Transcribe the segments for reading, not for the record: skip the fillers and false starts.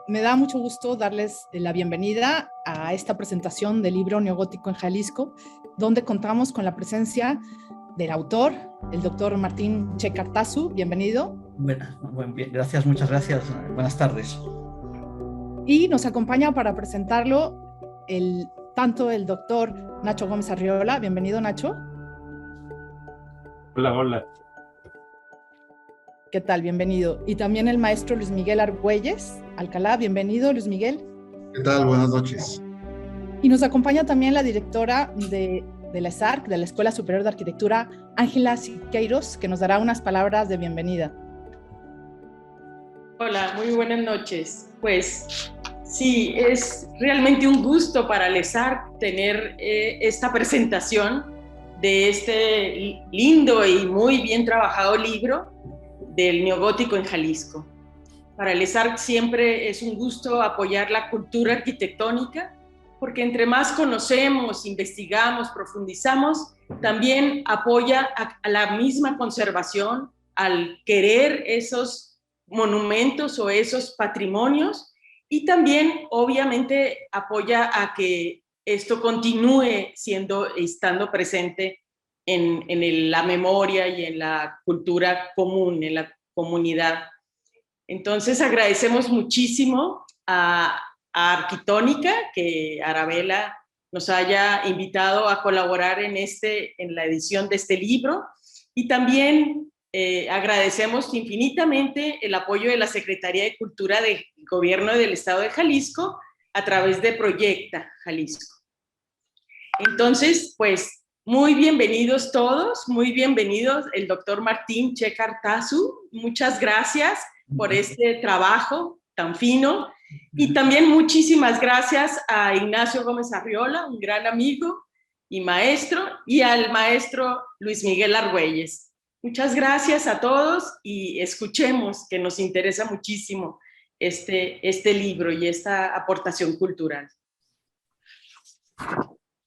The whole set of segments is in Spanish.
Me da mucho gusto darles la bienvenida a esta presentación del libro Neogótico en Jalisco, donde contamos con la presencia del autor, el doctor Martín Checartazu. Bienvenido. Bien, gracias, muchas gracias. Buenas tardes. Y nos acompaña para presentarlo tanto el doctor Nacho Gómez Arriola. Bienvenido, Nacho. Hola, hola. ¿Qué tal? Bienvenido. Y también el maestro Luis Miguel Argüelles Alcalá. Bienvenido, Luis Miguel. ¿Qué tal? Buenas noches. Y nos acompaña también la directora de la ESARC, de la Escuela Superior de Arquitectura, Ángela Siqueiros, que nos dará unas palabras de bienvenida. Hola, muy buenas noches. Pues sí, es realmente un gusto para la ESARC tener esta presentación de este lindo y muy bien trabajado libro del neogótico en Jalisco. Para el ESARC siempre es un gusto apoyar la cultura arquitectónica, porque entre más conocemos, investigamos, profundizamos, también apoya a la misma conservación, al querer esos monumentos o esos patrimonios, y también obviamente apoya a que esto continúe estando presente en la memoria y en la cultura común, en la comunidad. Entonces agradecemos muchísimo a Arquitónica que Arabella nos haya invitado a colaborar en la edición de este libro, y también agradecemos infinitamente el apoyo de la Secretaría de Cultura del Gobierno del Estado de Jalisco a través de Proyecta Jalisco. Entonces, pues muy bienvenidos todos, muy bienvenidos el doctor Martín Checartazu. Muchas gracias por este trabajo tan fino, y también muchísimas gracias a Ignacio Gómez Arriola, un gran amigo y maestro, y al maestro Luis Miguel Argüelles. Muchas gracias a todos, y escuchemos, que nos interesa muchísimo este libro y esta aportación cultural.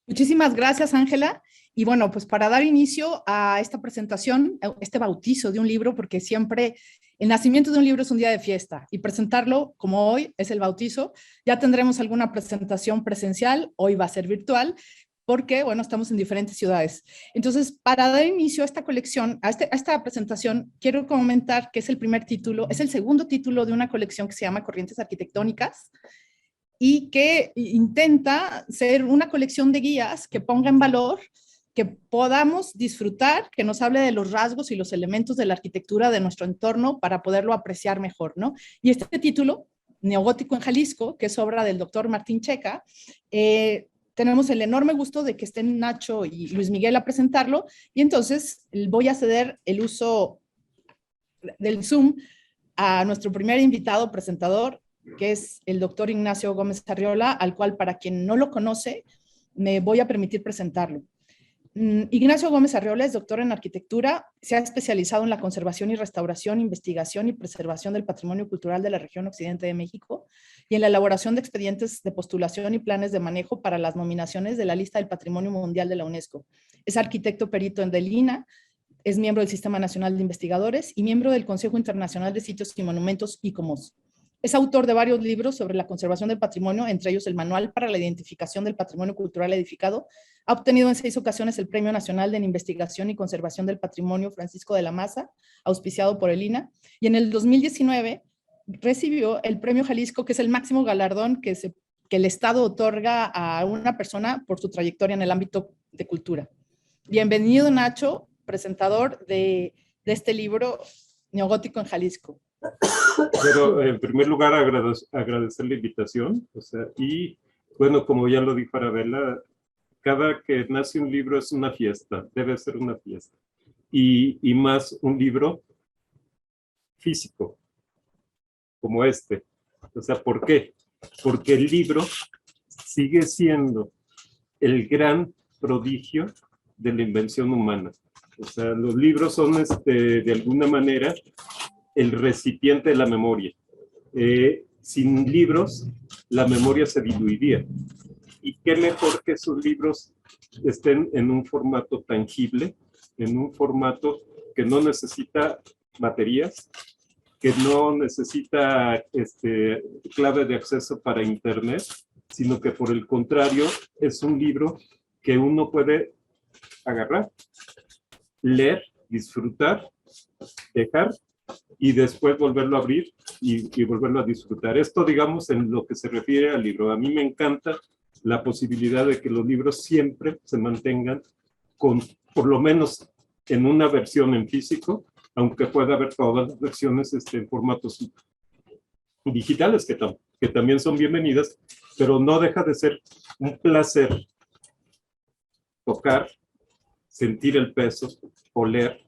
Muchísimas gracias, Ángela. Y bueno, pues para dar inicio a esta presentación, este bautizo de un libro, porque siempre el nacimiento de un libro es un día de fiesta, y presentarlo como hoy es el bautizo. Ya tendremos alguna presentación presencial, hoy va a ser virtual, porque bueno, estamos en diferentes ciudades. Entonces, para dar inicio a esta colección, a esta presentación, quiero comentar que es el segundo título de una colección que se llama Corrientes Arquitectónicas, y que intenta ser una colección de guías que ponga en valor, que podamos disfrutar, que nos hable de los rasgos y los elementos de la arquitectura de nuestro entorno para poderlo apreciar mejor, ¿no? Y este título, Neogótico en Jalisco, que es obra del doctor Martín Checa, tenemos el enorme gusto de que estén Nacho y Luis Miguel a presentarlo, y entonces voy a ceder el uso del Zoom a nuestro primer invitado presentador, que es el doctor Ignacio Gómez Arriola, al cual, para quien no lo conoce, me voy a permitir presentarlo. Ignacio Gómez Arriola es doctor en arquitectura, se ha especializado en la conservación y restauración, investigación y preservación del patrimonio cultural de la región occidente de México, y en la elaboración de expedientes de postulación y planes de manejo para las nominaciones de la lista del Patrimonio Mundial de la UNESCO. Es arquitecto perito en del INAH, es miembro del Sistema Nacional de Investigadores y miembro del Consejo Internacional de Sitios y Monumentos, ICOMOS. Es autor de varios libros sobre la conservación del patrimonio, entre ellos el Manual para la Identificación del Patrimonio Cultural Edificado. Ha obtenido en 6 ocasiones el Premio Nacional de Investigación y Conservación del Patrimonio Francisco de la Maza, auspiciado por el INAH, y en el 2019 recibió el Premio Jalisco, que es el máximo galardón que el Estado otorga a una persona por su trayectoria en el ámbito de cultura. Bienvenido, Nacho, presentador de este libro, Neogótico en Jalisco. Pero en primer lugar agradecer la invitación, y bueno, como ya lo dijo Arabella, cada que nace un libro es una fiesta, debe ser una fiesta, y más un libro físico como este. ¿Por qué? Porque el libro sigue siendo el gran prodigio de la invención humana. Los libros son de alguna manera el recipiente de la memoria. Sin libros, la memoria se diluiría. Y qué mejor que esos libros estén en un formato tangible, en un formato que no necesita baterías, que no necesita clave de acceso para Internet, sino que por el contrario es un libro que uno puede agarrar, leer, disfrutar, dejar y después volverlo a abrir y volverlo a disfrutar. Esto, digamos, en lo que se refiere al libro. A mí me encanta la posibilidad de que los libros siempre se mantengan con, por lo menos en una versión en físico, aunque pueda haber todas las versiones en formatos digitales que también son bienvenidas, pero no deja de ser un placer tocar, sentir el peso, oler,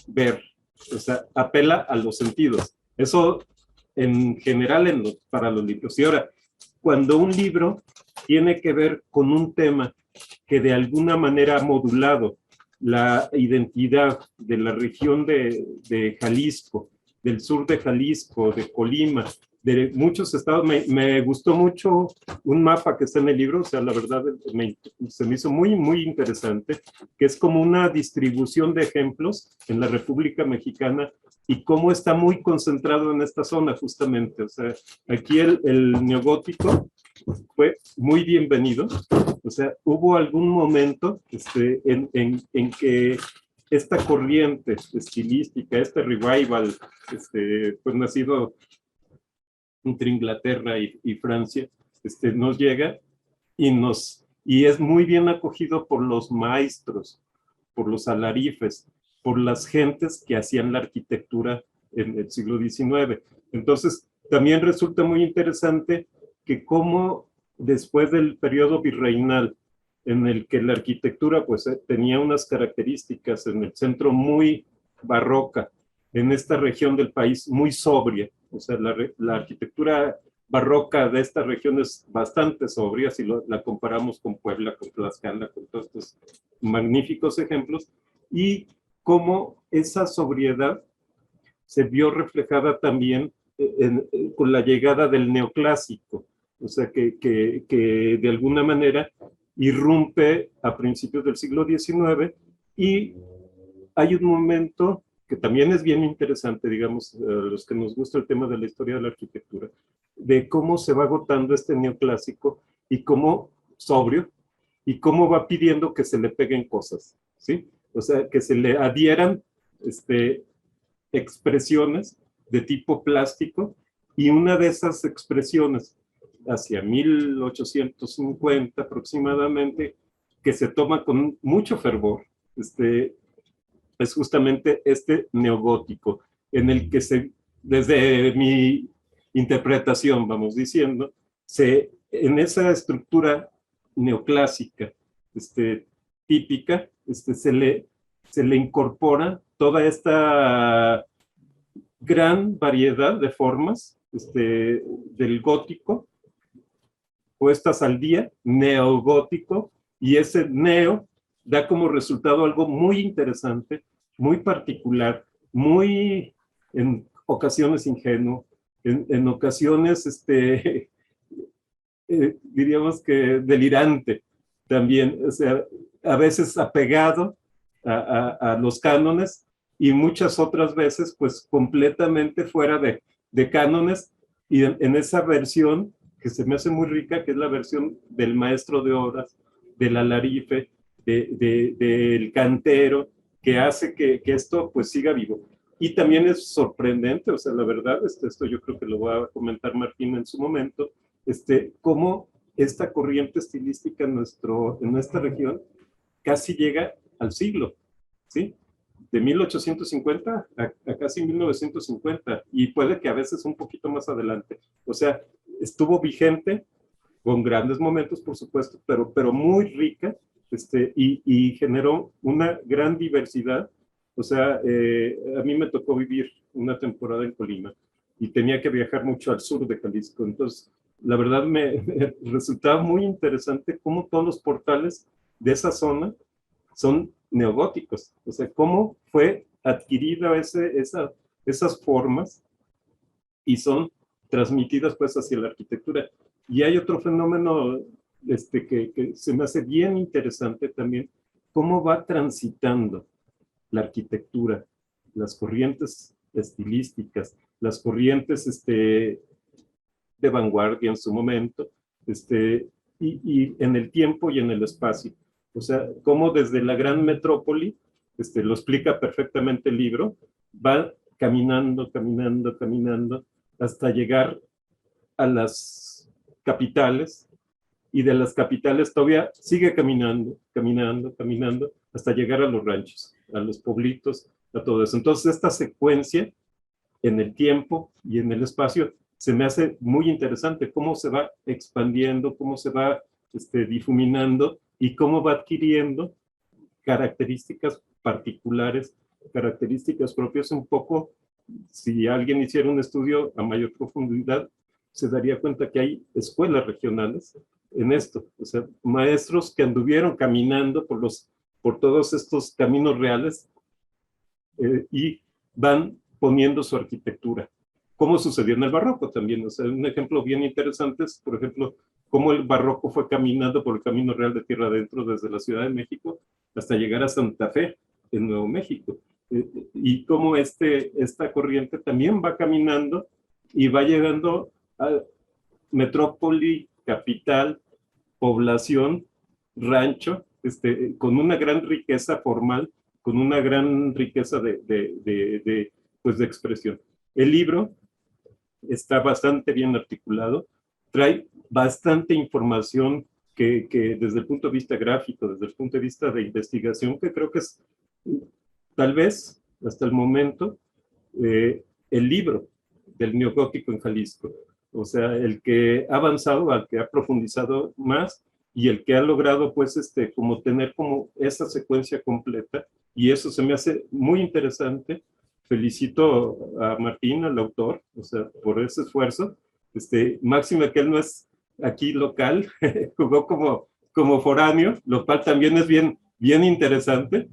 ver, o sea, apela a los sentidos. Eso en general para los libros. Y ahora, cuando un libro tiene que ver con un tema que de alguna manera ha modulado la identidad de la región de Jalisco, del sur de Jalisco, de Colima, de muchos estados. Me gustó mucho un mapa que está en el libro, o sea, la verdad se me hizo muy, muy interesante, que es como una distribución de ejemplos en la República Mexicana y cómo está muy concentrado en esta zona justamente. O sea, aquí el neogótico fue muy bienvenido. O sea, hubo algún momento en que esta corriente estilística, este revival, pues nacido entre Inglaterra y Francia, nos llega y es muy bien acogido por los maestros, por los alarifes, por las gentes que hacían la arquitectura en el siglo XIX. Entonces, también resulta muy interesante que cómo después del periodo virreinal, en el que la arquitectura pues tenía unas características en el centro muy barroca, en esta región del país muy sobria, o sea, la arquitectura barroca de esta región es bastante sobria, si la comparamos con Puebla, con Tlaxcala, con todos estos magníficos ejemplos, y cómo esa sobriedad se vio reflejada también con la llegada del neoclásico, o sea, que de alguna manera irrumpe a principios del siglo XIX, y hay un momento que también es bien interesante, digamos, a los que nos gusta el tema de la historia de la arquitectura, de cómo se va agotando este neoclásico y cómo sobrio, y cómo va pidiendo que se le peguen cosas, ¿sí? O sea, que se le adhieran expresiones de tipo plástico, y una de esas expresiones, hacia 1850 aproximadamente, que se toma con mucho fervor, es justamente este neogótico, en el que desde mi interpretación, vamos diciendo, en esa estructura neoclásica típica, se le incorpora toda esta gran variedad de formas del gótico, puestas al día, neogótico, y ese neo da como resultado algo muy interesante, muy particular, muy en ocasiones ingenuo, en ocasiones diríamos que delirante también, o sea, a veces apegado a los cánones, y muchas otras veces pues completamente fuera de cánones, y en esa versión que se me hace muy rica, que es la versión del maestro de obras, del alarife, del cantero, que hace que esto pues siga vivo. Y también es sorprendente, o sea, la verdad, esto yo creo que lo va a comentar Martín en su momento, cómo esta corriente estilística en nuestra región casi llega al siglo, ¿sí? De 1850 a casi 1950, y puede que a veces un poquito más adelante. O sea, estuvo vigente, con grandes momentos, por supuesto, pero muy rica, y generó una gran diversidad. O sea, a mí me tocó vivir una temporada en Colima, y tenía que viajar mucho al sur de Jalisco. Entonces, la verdad me resultaba muy interesante cómo todos los portales de esa zona son neogóticos. O sea, cómo fue adquirida esas formas y son transmitidas pues hacia la arquitectura. Y hay otro fenómeno que se me hace bien interesante también, cómo va transitando la arquitectura, las corrientes estilísticas, las corrientes de vanguardia en su momento, y en el tiempo y en el espacio. O sea, cómo desde la gran metrópoli, lo explica perfectamente el libro, va caminando, caminando, caminando, hasta llegar a las capitales, y de las capitales todavía sigue caminando, caminando, caminando, hasta llegar a los ranchos, a los pueblitos, a todo eso. Entonces, esta secuencia en el tiempo y en el espacio se me hace muy interesante, cómo se va expandiendo, cómo se va difuminando y cómo va adquiriendo características particulares, características propias. Un poco, si alguien hiciera un estudio a mayor profundidad, se daría cuenta que hay escuelas regionales en esto, o sea, maestros que anduvieron caminando por todos estos caminos reales, y van poniendo su arquitectura, como sucedió en el barroco también. O sea, un ejemplo bien interesante es, por ejemplo, cómo el barroco fue caminando por el camino real de tierra adentro desde la Ciudad de México hasta llegar a Santa Fe, en Nuevo México, y cómo esta corriente también va caminando y va llegando a metrópoli, capital, población, rancho, con una gran riqueza formal, con una gran riqueza pues de expresión. El libro está bastante bien articulado, trae bastante información que desde el punto de vista gráfico, desde el punto de vista de investigación, que creo que es tal vez hasta el momento el libro del neogótico en Jalisco. O sea, el que ha avanzado, el que ha profundizado más y el que ha logrado pues como tener como esa secuencia completa, y eso se me hace muy interesante. Felicito a Martín, al autor, o sea, por ese esfuerzo. Máxime que él no es aquí local, jugó como foráneo, lo cual también es bien interesante,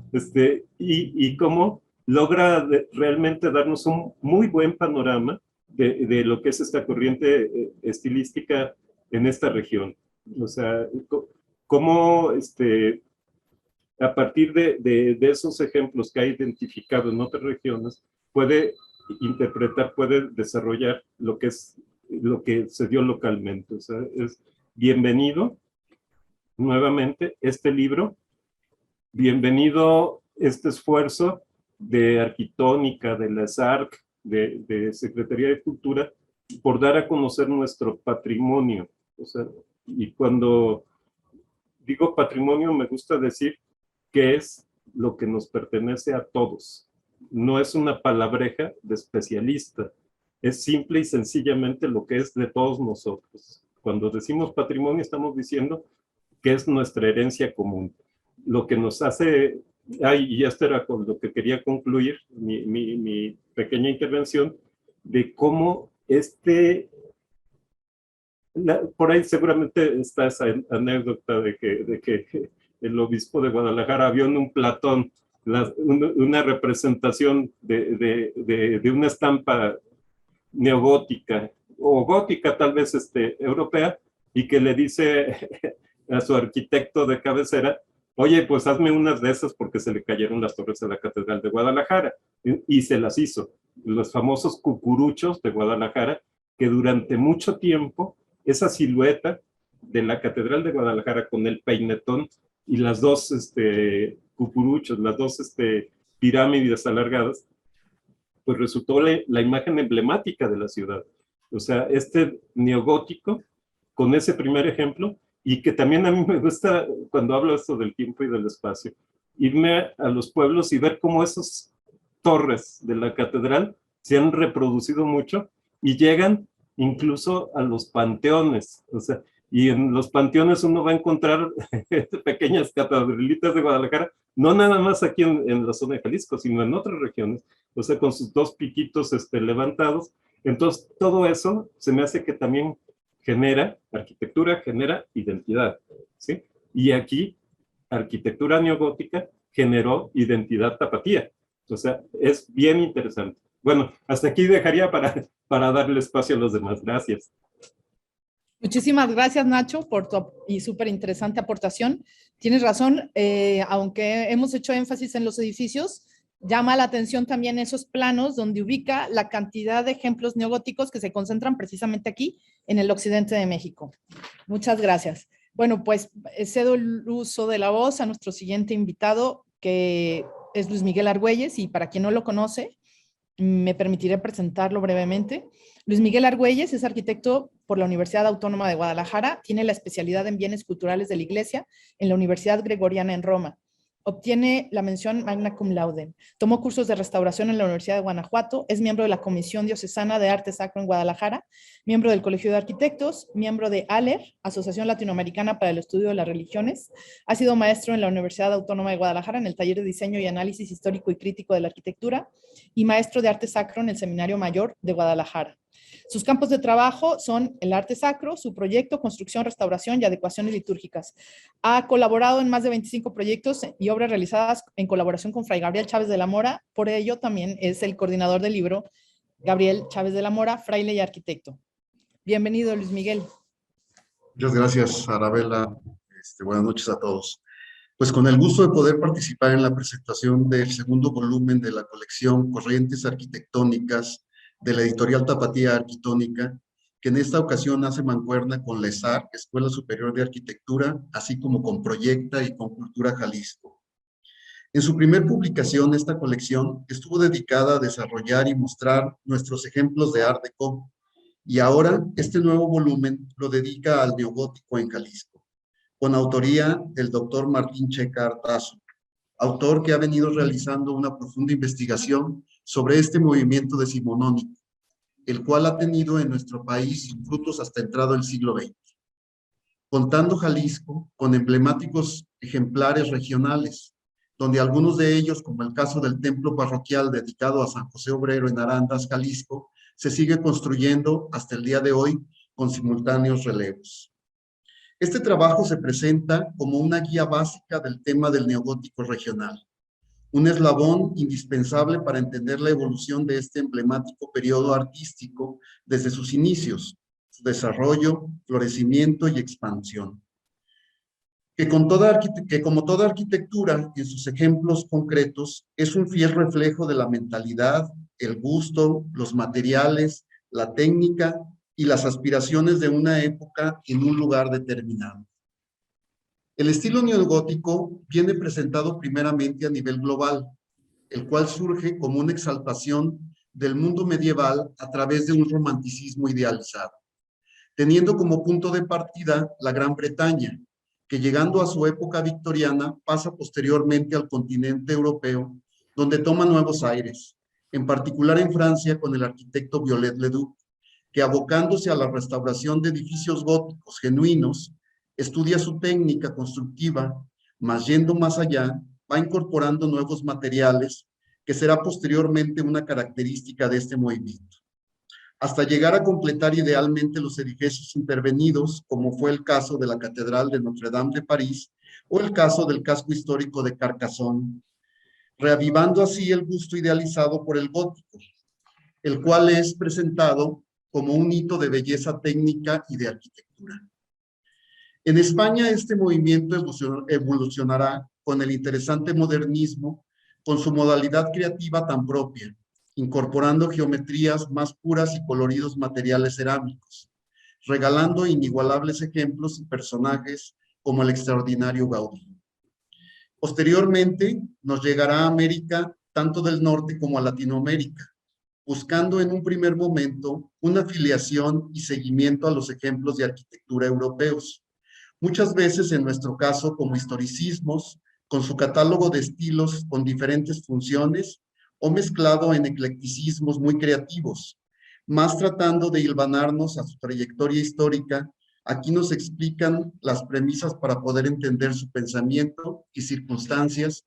y cómo logra realmente darnos un muy buen panorama de lo que es esta corriente estilística en esta región. O sea, cómo a partir de esos ejemplos que ha identificado en otras regiones, puede interpretar, puede desarrollar lo que se dio localmente. O sea, es bienvenido nuevamente este libro, bienvenido este esfuerzo de Arquitónica, de la SARC, de Secretaría de Cultura, por dar a conocer nuestro patrimonio. O sea, y cuando digo patrimonio, me gusta decir que es lo que nos pertenece a todos. No es una palabreja de especialista, es simple y sencillamente lo que es de todos nosotros. Cuando decimos patrimonio, estamos diciendo que es nuestra herencia común. Lo que nos hace, y esto era con lo que quería concluir mi pequeña intervención, de cómo por ahí seguramente está esa anécdota de que el obispo de Guadalajara vio en un platón una representación de una estampa neogótica, o gótica tal vez europea, y que le dice a su arquitecto de cabecera: oye, pues hazme unas de esas porque se le cayeron las torres de la Catedral de Guadalajara. Y se las hizo. Los famosos cucuruchos de Guadalajara, que durante mucho tiempo esa silueta de la Catedral de Guadalajara con el peinetón y las dos cucuruchos, las dos pirámides alargadas, pues resultó la imagen emblemática de la ciudad. O sea, neogótico, con ese primer ejemplo, y que también a mí me gusta, cuando hablo esto del tiempo y del espacio, irme a los pueblos y ver cómo esas torres de la catedral se han reproducido mucho y llegan incluso a los panteones. O sea, y en los panteones uno va a encontrar pequeñas catedralitas de Guadalajara, no nada más aquí en la zona de Jalisco, sino en otras regiones, o sea, con sus dos piquitos levantados. Entonces, todo eso se me hace que también genera arquitectura, genera identidad, ¿sí? Y aquí, arquitectura neogótica generó identidad tapatía. O sea, es bien interesante. Bueno, hasta aquí dejaría para darle espacio a los demás. Gracias. Muchísimas gracias, Nacho, por tu y súper interesante aportación. Tienes razón, aunque hemos hecho énfasis en los edificios, Llama la atención también esos planos donde ubica la cantidad de ejemplos neogóticos que se concentran precisamente aquí, en el occidente de México. Muchas gracias. Bueno, pues cedo el uso de la voz a nuestro siguiente invitado, que es Luis Miguel Argüelles, y para quien no lo conoce, me permitiré presentarlo brevemente. Luis Miguel Argüelles es arquitecto por la Universidad Autónoma de Guadalajara, tiene la especialidad en bienes culturales de la Iglesia en la Universidad Gregoriana en Roma. Obtiene la mención magna cum laude. Tomó cursos de restauración en la Universidad de Guanajuato, es miembro de la Comisión Diocesana de Arte Sacro en Guadalajara, miembro del Colegio de Arquitectos, miembro de ALER, Asociación Latinoamericana para el Estudio de las Religiones. Ha sido maestro en la Universidad Autónoma de Guadalajara en el taller de Diseño y Análisis Histórico y Crítico de la Arquitectura y maestro de Arte Sacro en el Seminario Mayor de Guadalajara. Sus campos de trabajo son el arte sacro, su proyecto, construcción, restauración y adecuaciones litúrgicas. Ha colaborado en más de 25 proyectos y obras realizadas en colaboración con Fray Gabriel Chávez de la Mora. Por ello también es el coordinador del libro Gabriel Chávez de la Mora, fraile y arquitecto. Bienvenido, Luis Miguel. Muchas gracias, Arabella. Buenas noches a todos. Pues con el gusto de poder participar en la presentación del segundo volumen de la colección Corrientes Arquitectónicas de la editorial Tapatía Arquitónica, que en esta ocasión hace mancuerna con la ESAR, Escuela Superior de Arquitectura, así como con Proyecta y con Cultura Jalisco. En su primer publicación, esta colección estuvo dedicada a desarrollar y mostrar nuestros ejemplos de Art Deco, y ahora este nuevo volumen lo dedica al neogótico en Jalisco, con autoría del doctor Martín Checa Artazo, autor que ha venido realizando una profunda investigación sobre este movimiento decimonónico, el cual ha tenido en nuestro país frutos hasta entrado el siglo XX, contando Jalisco con emblemáticos ejemplares regionales, donde algunos de ellos, como el caso del templo parroquial dedicado a San José Obrero en Arandas, Jalisco, se sigue construyendo hasta el día de hoy con simultáneos relevos. Este trabajo se presenta como una guía básica del tema del neogótico regional, un eslabón indispensable para entender la evolución de este emblemático periodo artístico desde sus inicios, su desarrollo, florecimiento y expansión. Que como toda arquitectura, en sus ejemplos concretos, es un fiel reflejo de la mentalidad, el gusto, los materiales, la técnica y las aspiraciones de una época en un lugar determinado. El estilo neogótico viene presentado primeramente a nivel global, el cual surge como una exaltación del mundo medieval a través de un romanticismo idealizado, teniendo como punto de partida la Gran Bretaña, que llegando a su época victoriana pasa posteriormente al continente europeo, donde toma nuevos aires, en particular en Francia con el arquitecto Viollet-le-Duc, que abocándose a la restauración de edificios góticos genuinos, estudia su técnica constructiva, mas yendo más allá, va incorporando nuevos materiales, que será posteriormente una característica de este movimiento, hasta llegar a completar idealmente los edificios intervenidos, como fue el caso de la Catedral de Notre Dame de París o el caso del casco histórico de Carcassonne, reavivando así el gusto idealizado por el gótico, el cual es presentado como un hito de belleza técnica y de arquitectura. En España este movimiento evolucionará con el interesante modernismo, con su modalidad creativa tan propia, incorporando geometrías más puras y coloridos materiales cerámicos, regalando inigualables ejemplos y personajes como el extraordinario Gaudí. Posteriormente nos llegará a América, tanto del norte como a Latinoamérica, buscando en un primer momento una afiliación y seguimiento a los ejemplos de arquitectura europeos, muchas veces en nuestro caso como historicismos, con su catálogo de estilos con diferentes funciones o mezclado en eclecticismos muy creativos, más tratando de hilvanarnos a su trayectoria histórica. Aquí nos explican las premisas para poder entender su pensamiento y circunstancias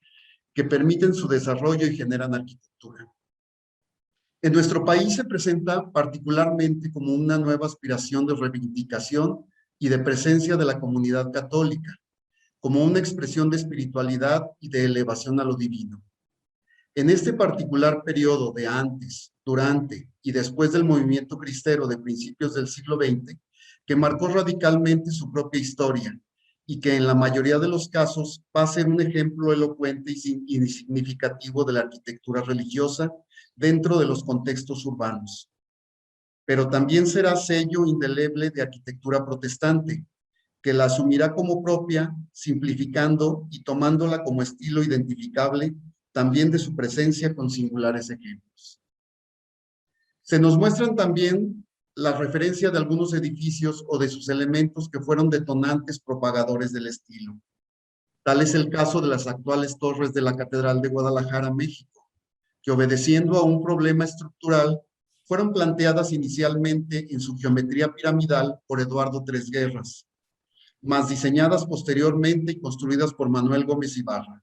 que permiten su desarrollo y generan arquitectura. En nuestro país se presenta particularmente como una nueva aspiración de reivindicación y de presencia de la comunidad católica, como una expresión de espiritualidad y de elevación a lo divino. En este particular periodo de antes, durante y después del movimiento cristero de principios del siglo XX, que marcó radicalmente su propia historia y que en la mayoría de los casos va a ser un ejemplo elocuente y significativo de la arquitectura religiosa dentro de los contextos urbanos. Pero también será sello indeleble de arquitectura protestante, que la asumirá como propia, simplificando y tomándola como estilo identificable también de su presencia con singulares ejemplos. Se nos muestran también la referencia de algunos edificios o de sus elementos que fueron detonantes propagadores del estilo. Tal es el caso de las actuales torres de la Catedral de Guadalajara, México, que obedeciendo a un problema estructural, fueron planteadas inicialmente en su geometría piramidal por Eduardo Tres Guerras, mas diseñadas posteriormente y construidas por Manuel Gómez Ibarra,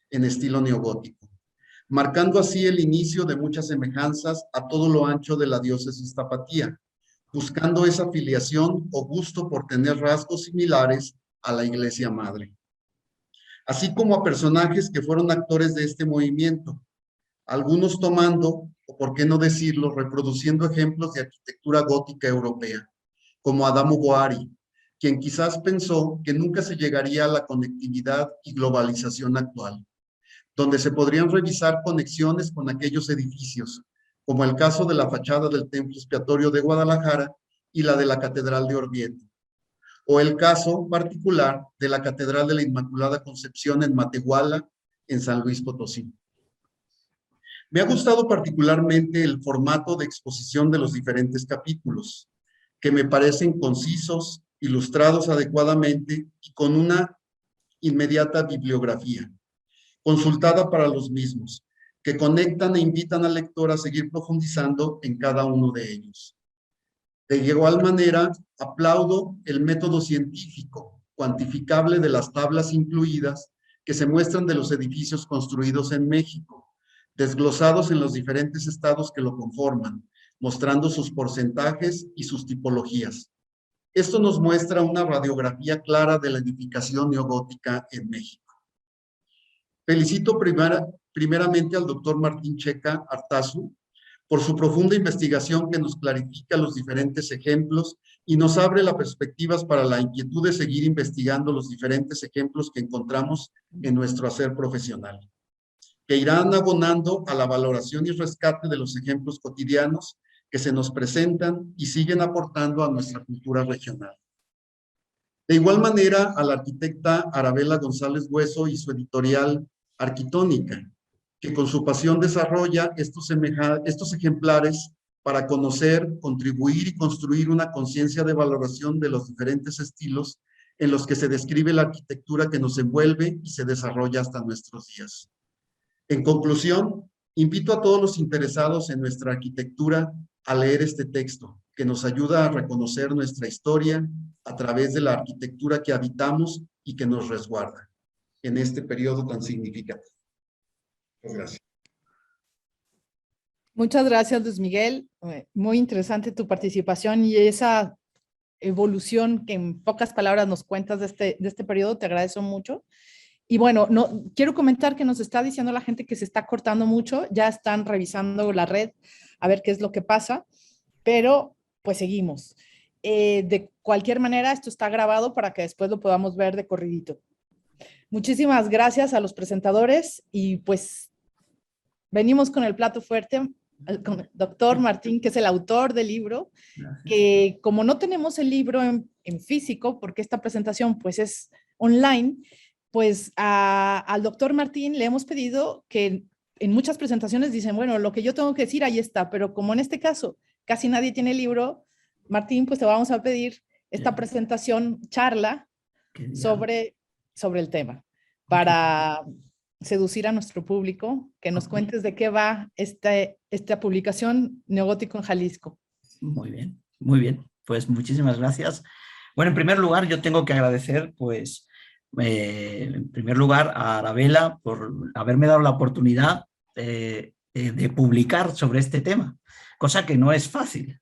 en estilo neogótico, marcando así el inicio de muchas semejanzas a todo lo ancho de la diócesis tapatía, buscando esa filiación o gusto por tener rasgos similares a la Iglesia Madre. Así como a personajes que fueron actores de este movimiento, algunos tomando, o por qué no decirlo, reproduciendo ejemplos de arquitectura gótica europea, como Adamo Boari, quien quizás pensó que nunca se llegaría a la conectividad y globalización actual, donde se podrían revisar conexiones con aquellos edificios, como el caso de la fachada del Templo Expiatorio de Guadalajara y la de la Catedral de Orvieto, o el caso particular de la Catedral de la Inmaculada Concepción en Matehuala, en San Luis Potosí. Me ha gustado particularmente el formato de exposición de los diferentes capítulos, que me parecen concisos, ilustrados adecuadamente y con una inmediata bibliografía, consultada para los mismos, que conectan e invitan al lector a seguir profundizando en cada uno de ellos. De igual manera, aplaudo el método científico, cuantificable de las tablas incluidas que se muestran de los edificios construidos en México, desglosados en los diferentes estados que lo conforman, mostrando sus porcentajes y sus tipologías. Esto nos muestra una radiografía clara de la edificación neogótica en México. Felicito primeramente al doctor Martín Checa Artazu por su profunda investigación que nos clarifica los diferentes ejemplos y nos abre las perspectivas para la inquietud de seguir investigando los diferentes ejemplos que encontramos en nuestro hacer profesional, que irán abonando a la valoración y rescate de los ejemplos cotidianos que se nos presentan y siguen aportando a nuestra cultura regional. De igual manera, a la arquitecta Arabela González Hueso y su editorial Arquitónica, que con su pasión desarrolla estos ejemplares para conocer, contribuir y construir una conciencia de valoración de los diferentes estilos en los que se describe la arquitectura que nos envuelve y se desarrolla hasta nuestros días. En conclusión, invito a todos los interesados en nuestra arquitectura a leer este texto, que nos ayuda a reconocer nuestra historia a través de la arquitectura que habitamos y que nos resguarda en este periodo tan significativo. Gracias. Muchas gracias, Luis Miguel. Muy interesante tu participación y esa evolución que en pocas palabras nos cuentas de este periodo. Te agradezco mucho. Y bueno, quiero comentar que nos está diciendo la gente que se está cortando mucho. Ya están revisando la red a ver qué es lo que pasa, pero pues seguimos. De cualquier manera, esto está grabado para que después lo podamos ver de corridito. Muchísimas gracias a los presentadores y pues venimos con el plato fuerte, con el doctor Martín, que es el autor del libro, que como no tenemos el libro en físico, porque esta presentación pues es online, pues al doctor Martín le hemos pedido que en muchas presentaciones dicen, bueno, lo que yo tengo que decir ahí está, pero como en este caso casi nadie tiene el libro, Martín, pues te vamos a pedir esta presentación, charla sobre el tema, para seducir a nuestro público, que nos cuentes de qué va esta publicación Neogótico en Jalisco. Muy bien, pues muchísimas gracias. Bueno, en primer lugar yo tengo que agradecer pues en primer lugar a Arabela por haberme dado la oportunidad de publicar sobre este tema, cosa que no es fácil.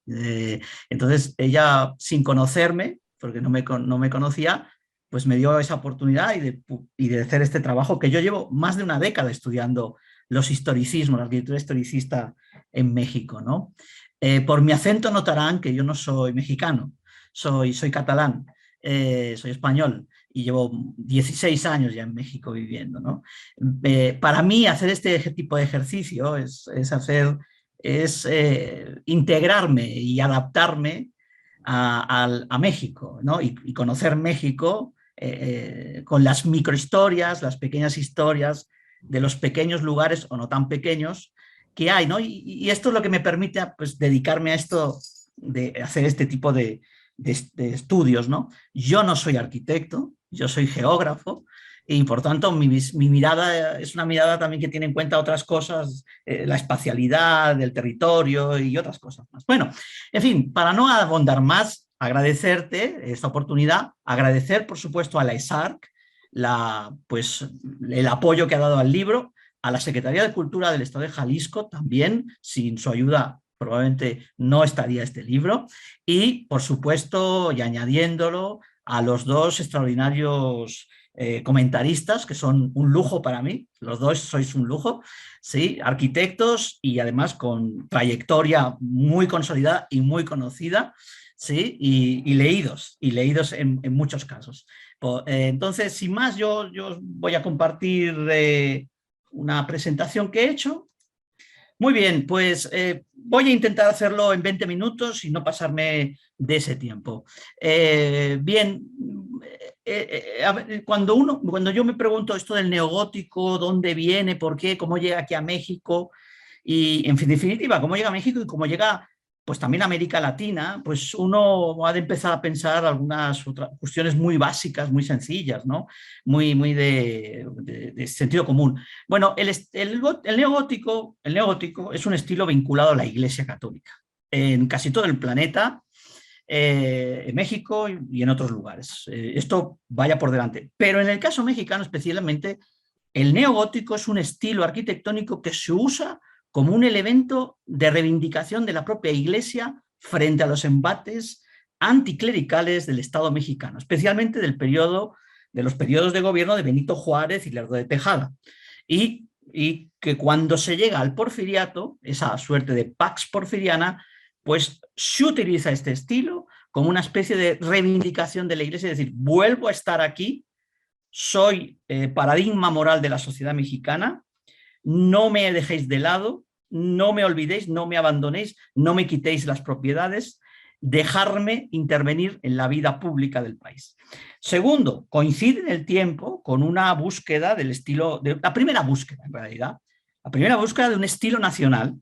Entonces ella, sin conocerme, porque no me conocía, pues me dio esa oportunidad y de hacer este trabajo que yo llevo más de una década estudiando los historicismos, la arquitectura historicista en México, ¿no? Por mi acento notarán que yo no soy mexicano, soy catalán. soy español y llevo 16 años ya en México viviendo, ¿no? Para mí hacer este tipo de ejercicio es integrarme y adaptarme a México, ¿no? Y conocer México con las microhistorias, las pequeñas historias de los pequeños lugares o no tan pequeños que hay, ¿no? Y esto es lo que me permite, pues, dedicarme a esto, de hacer este tipo de estudios, ¿no? Yo no soy arquitecto, yo soy geógrafo, y por tanto mi mirada es una mirada también que tiene en cuenta otras cosas, la espacialidad del territorio y otras cosas más. Bueno, en fin, para no abundar más, agradecerte esta oportunidad, agradecer por supuesto a la ESARC pues, el apoyo que ha dado al libro, a la Secretaría de Cultura del Estado de Jalisco también, sin su ayuda probablemente no estaría este libro, y por supuesto, y añadiéndolo, a los dos extraordinarios comentaristas, que son un lujo para mí, los dos sois un lujo, ¿sí? Arquitectos y además con trayectoria muy consolidada y muy conocida, ¿sí? Y leídos en muchos casos. Entonces, sin más, yo voy a compartir una presentación que he hecho. Muy bien, pues voy a intentar hacerlo en 20 minutos y no pasarme de ese tiempo. Bien, cuando yo me pregunto esto del neogótico, dónde viene, por qué, cómo llega aquí a México, y en definitiva, cómo llega a México y cómo llega pues también a América Latina, pues uno ha de empezar a pensar algunas otras cuestiones muy básicas, muy sencillas, ¿no? Muy de sentido común. Bueno, el neogótico es un estilo vinculado a la Iglesia Católica en casi todo el planeta, en México y en otros lugares. Esto vaya por delante. Pero en el caso mexicano especialmente, el neogótico es un estilo arquitectónico que se usa como un elemento de reivindicación de la propia Iglesia frente a los embates anticlericales del Estado mexicano, especialmente de los periodos de gobierno de Benito Juárez y Lerdo de Tejada. Y que cuando se llega al porfiriato, esa suerte de pax porfiriana, pues se utiliza este estilo como una especie de reivindicación de la Iglesia, es decir, vuelvo a estar aquí, soy paradigma moral de la sociedad mexicana, no me dejéis de lado, no me olvidéis, no me abandonéis, no me quitéis las propiedades, dejarme intervenir en la vida pública del país. Segundo, coincide en el tiempo con una búsqueda del estilo, la primera búsqueda en realidad, la primera búsqueda de un estilo nacional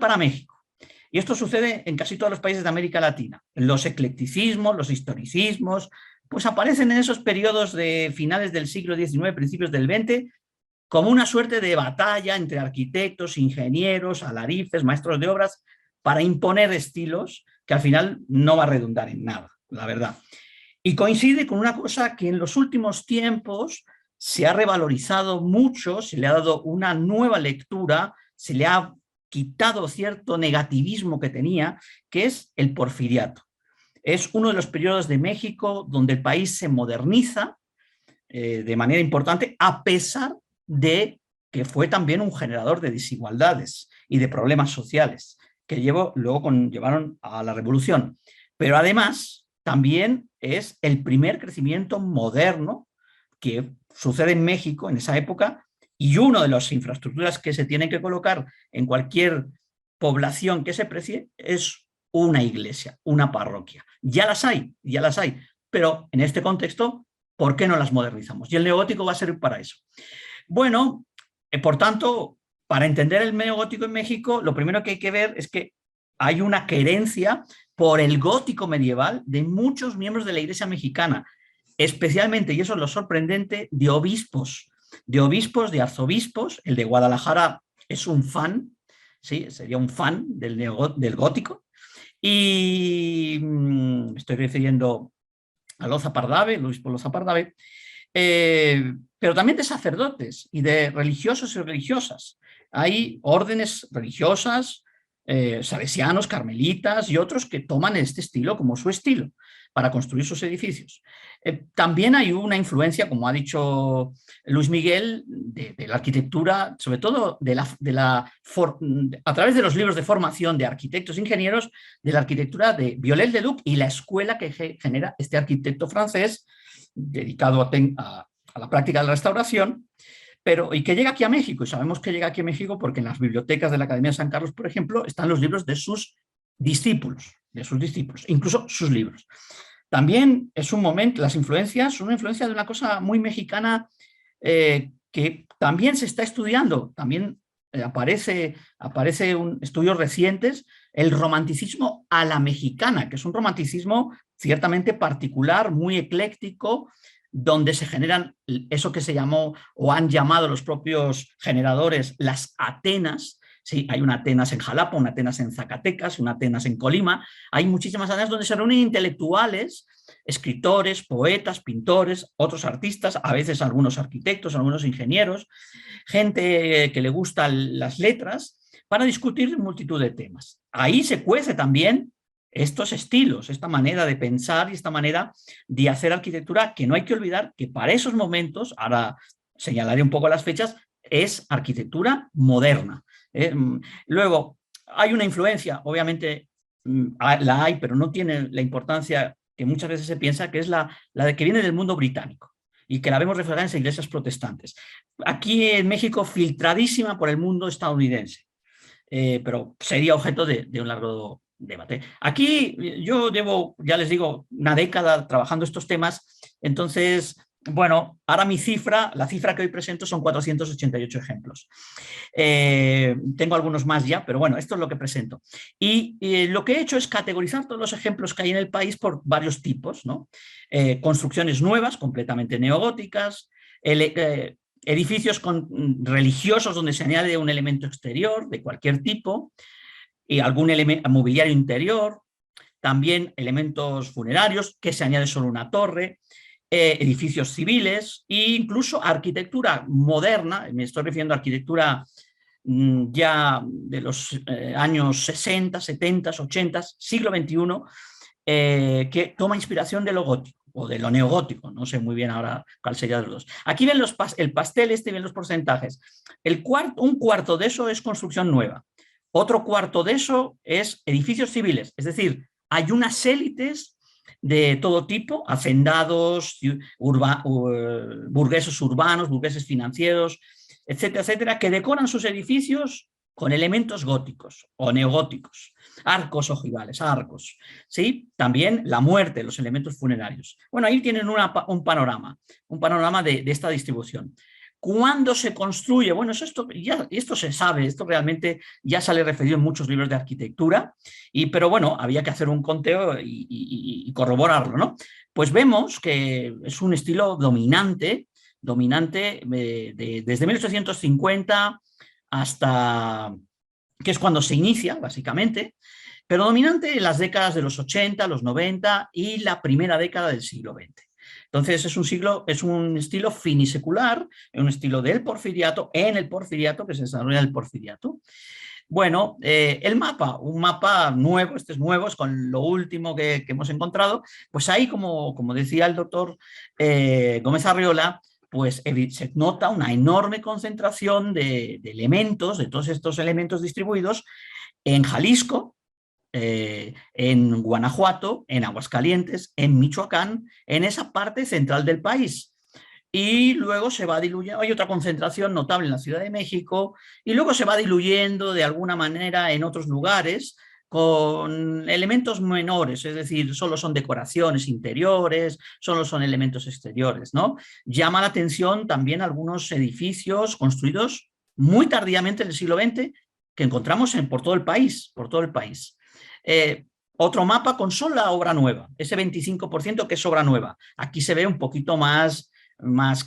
para México. Y esto sucede en casi todos los países de América Latina. Los eclecticismos, los historicismos, pues aparecen en esos periodos de finales del siglo XIX, principios del XX, como una suerte de batalla entre arquitectos, ingenieros, alarifes, maestros de obras, para imponer estilos que al final no va a redundar en nada, la verdad. Y coincide con una cosa que en los últimos tiempos se ha revalorizado mucho, se le ha dado una nueva lectura, se le ha quitado cierto negativismo que tenía, que es el porfiriato. Es uno de los periodos de México donde el país se moderniza de manera importante, a pesar de que fue también un generador de desigualdades y de problemas sociales que luego llevaron a la revolución. Pero además también es el primer crecimiento moderno que sucede en México en esa época, y una de las infraestructuras que se tienen que colocar en cualquier población que se precie es una iglesia, una parroquia. Ya las hay, pero en este contexto, ¿por qué no las modernizamos? Y el neogótico va a servir para eso. Bueno, por tanto, para entender el neogótico en México, lo primero que hay que ver es que hay una querencia por el gótico medieval de muchos miembros de la Iglesia mexicana, especialmente, y eso es lo sorprendente, de obispos, de arzobispos. El de Guadalajara es un fan, ¿sí? Sería un fan del gótico, y me estoy refiriendo a Loza Pardave, el obispo Loza Pardave, pero también de sacerdotes y de religiosos y religiosas. Hay órdenes religiosas, salesianos, carmelitas y otros que toman este estilo como su estilo. para construir sus edificios. También hay una influencia, como ha dicho Luis Miguel, de la arquitectura, sobre todo a través de los libros de formación de arquitectos e ingenieros, de la arquitectura de Viollet-le-Duc y la escuela que genera este arquitecto francés dedicado a la práctica de la restauración, y que llega aquí a México, y sabemos que llega aquí a México porque en las bibliotecas de la Academia de San Carlos, por ejemplo, están los libros de sus discípulos, incluso sus libros. También es un momento, las influencias, una influencia de una cosa muy mexicana que también se está estudiando, también aparece estudios recientes, el romanticismo a la mexicana, que es un romanticismo ciertamente particular, muy ecléctico, donde se generan eso que se llamó o han llamado los propios generadores las Atenas. Sí, hay una Atenas en Jalapa, una Atenas en Zacatecas, una Atenas en Colima. Hay muchísimas Atenas donde se reúnen intelectuales, escritores, poetas, pintores, otros artistas, a veces algunos arquitectos, algunos ingenieros, gente que le gustan las letras, para discutir multitud de temas. Ahí se cuece también estos estilos, esta manera de pensar y esta manera de hacer arquitectura, que no hay que olvidar que para esos momentos, ahora señalaré un poco las fechas, es arquitectura moderna. Luego, hay una influencia, obviamente la hay, pero no tiene la importancia que muchas veces se piensa, que es la de que viene del mundo británico y que la vemos reflejada en las iglesias protestantes. Aquí en México, filtradísima por el mundo estadounidense, pero sería objeto de un largo debate. Aquí yo llevo, ya les digo, una década trabajando estos temas, entonces, bueno, ahora la cifra que hoy presento son 488 ejemplos. Tengo algunos más ya, pero bueno, esto es lo que presento. Y lo que he hecho es categorizar todos los ejemplos que hay en el país por varios tipos, ¿no? Construcciones nuevas, completamente neogóticas, edificios religiosos donde se añade un elemento exterior de cualquier tipo, y algún mobiliario interior, también elementos funerarios, que se añade solo una torre, edificios civiles e incluso arquitectura moderna, me estoy refiriendo a arquitectura ya de los años 60, 70, 80, siglo XXI, que toma inspiración de lo gótico o de lo neogótico, no sé muy bien ahora cuál sería de los dos. Aquí ven el pastel, ven los porcentajes. Un cuarto de eso es construcción nueva. Otro cuarto de eso es edificios civiles, es decir, hay unas élites de todo tipo, hacendados, burgueses urbanos, burgueses financieros, etcétera, etcétera, que decoran sus edificios con elementos góticos o neogóticos, arcos ojivales, arcos, ¿sí? También la muerte, los elementos funerarios. Bueno, ahí tienen un panorama de esta distribución. ¿Cuándo se construye? Bueno, esto se sabe, esto realmente ya sale referido en muchos libros de arquitectura, pero bueno, había que hacer un conteo y corroborarlo, ¿no? Pues vemos que es un estilo dominante desde 1850 hasta, que es cuando se inicia, básicamente, pero dominante en las décadas de los 80, los 90 y la primera década del siglo XX. Entonces es un estilo finisecular, un estilo del porfiriato, en el porfiriato, que se desarrolla en el porfiriato. Bueno, el mapa, un mapa nuevo, este es nuevo, es con lo último que hemos encontrado, pues ahí, como decía el doctor Gómez Arriola, pues se nota una enorme concentración de elementos, de todos estos elementos distribuidos en Jalisco, en Guanajuato, en Aguascalientes, en Michoacán, en esa parte central del país. Y luego se va diluyendo, hay otra concentración notable en la Ciudad de México, y luego se va diluyendo de alguna manera en otros lugares con elementos menores, es decir, solo son decoraciones interiores, solo son elementos exteriores, ¿no? Llama la atención también algunos edificios construidos muy tardíamente en el siglo XX que encontramos por todo el país, Otro mapa con solo la obra nueva, ese 25% que es obra nueva. Aquí se ve un poquito más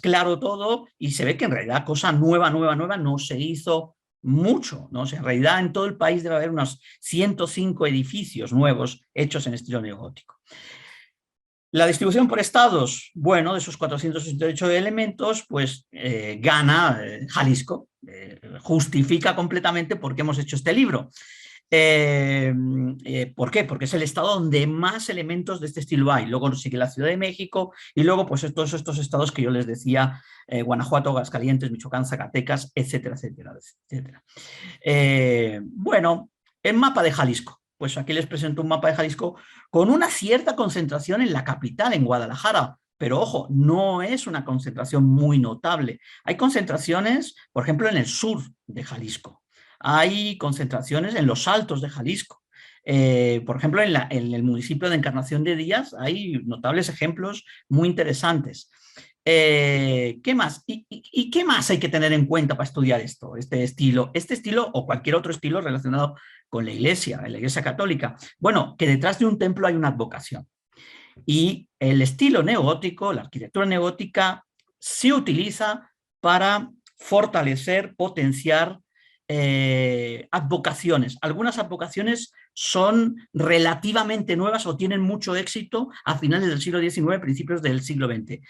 claro todo y se ve que en realidad cosa nueva no se hizo mucho, ¿no? O sea, en realidad en todo el país debe haber unos 105 edificios nuevos hechos en estilo neogótico. La distribución por estados, bueno, de esos 468 elementos, pues gana Jalisco, justifica completamente por qué hemos hecho este libro. ¿Por qué? Porque es el estado donde más elementos de este estilo hay. Luego sigue la Ciudad de México y luego pues todos estos estados que yo les decía, Guanajuato, Aguascalientes, Michoacán, Zacatecas, etcétera, etcétera, etcétera. Bueno, el mapa de Jalisco. Pues aquí les presento un mapa de Jalisco con una cierta concentración en la capital, en Guadalajara. Pero ojo, no es una concentración muy notable. Hay concentraciones, por ejemplo, en el sur de Jalisco. Hay concentraciones en los altos de Jalisco. Por ejemplo, en el municipio de Encarnación de Díaz hay notables ejemplos muy interesantes. ¿Qué más? ¿Y qué más hay que tener en cuenta para estudiar esto? Este estilo o cualquier otro estilo relacionado con la Iglesia católica. Bueno, que detrás de un templo hay una advocación. Y el estilo neogótico, la arquitectura neogótica, se utiliza para fortalecer, potenciar advocaciones. Algunas advocaciones son relativamente nuevas o tienen mucho éxito a finales del siglo XIX, principios del siglo XX.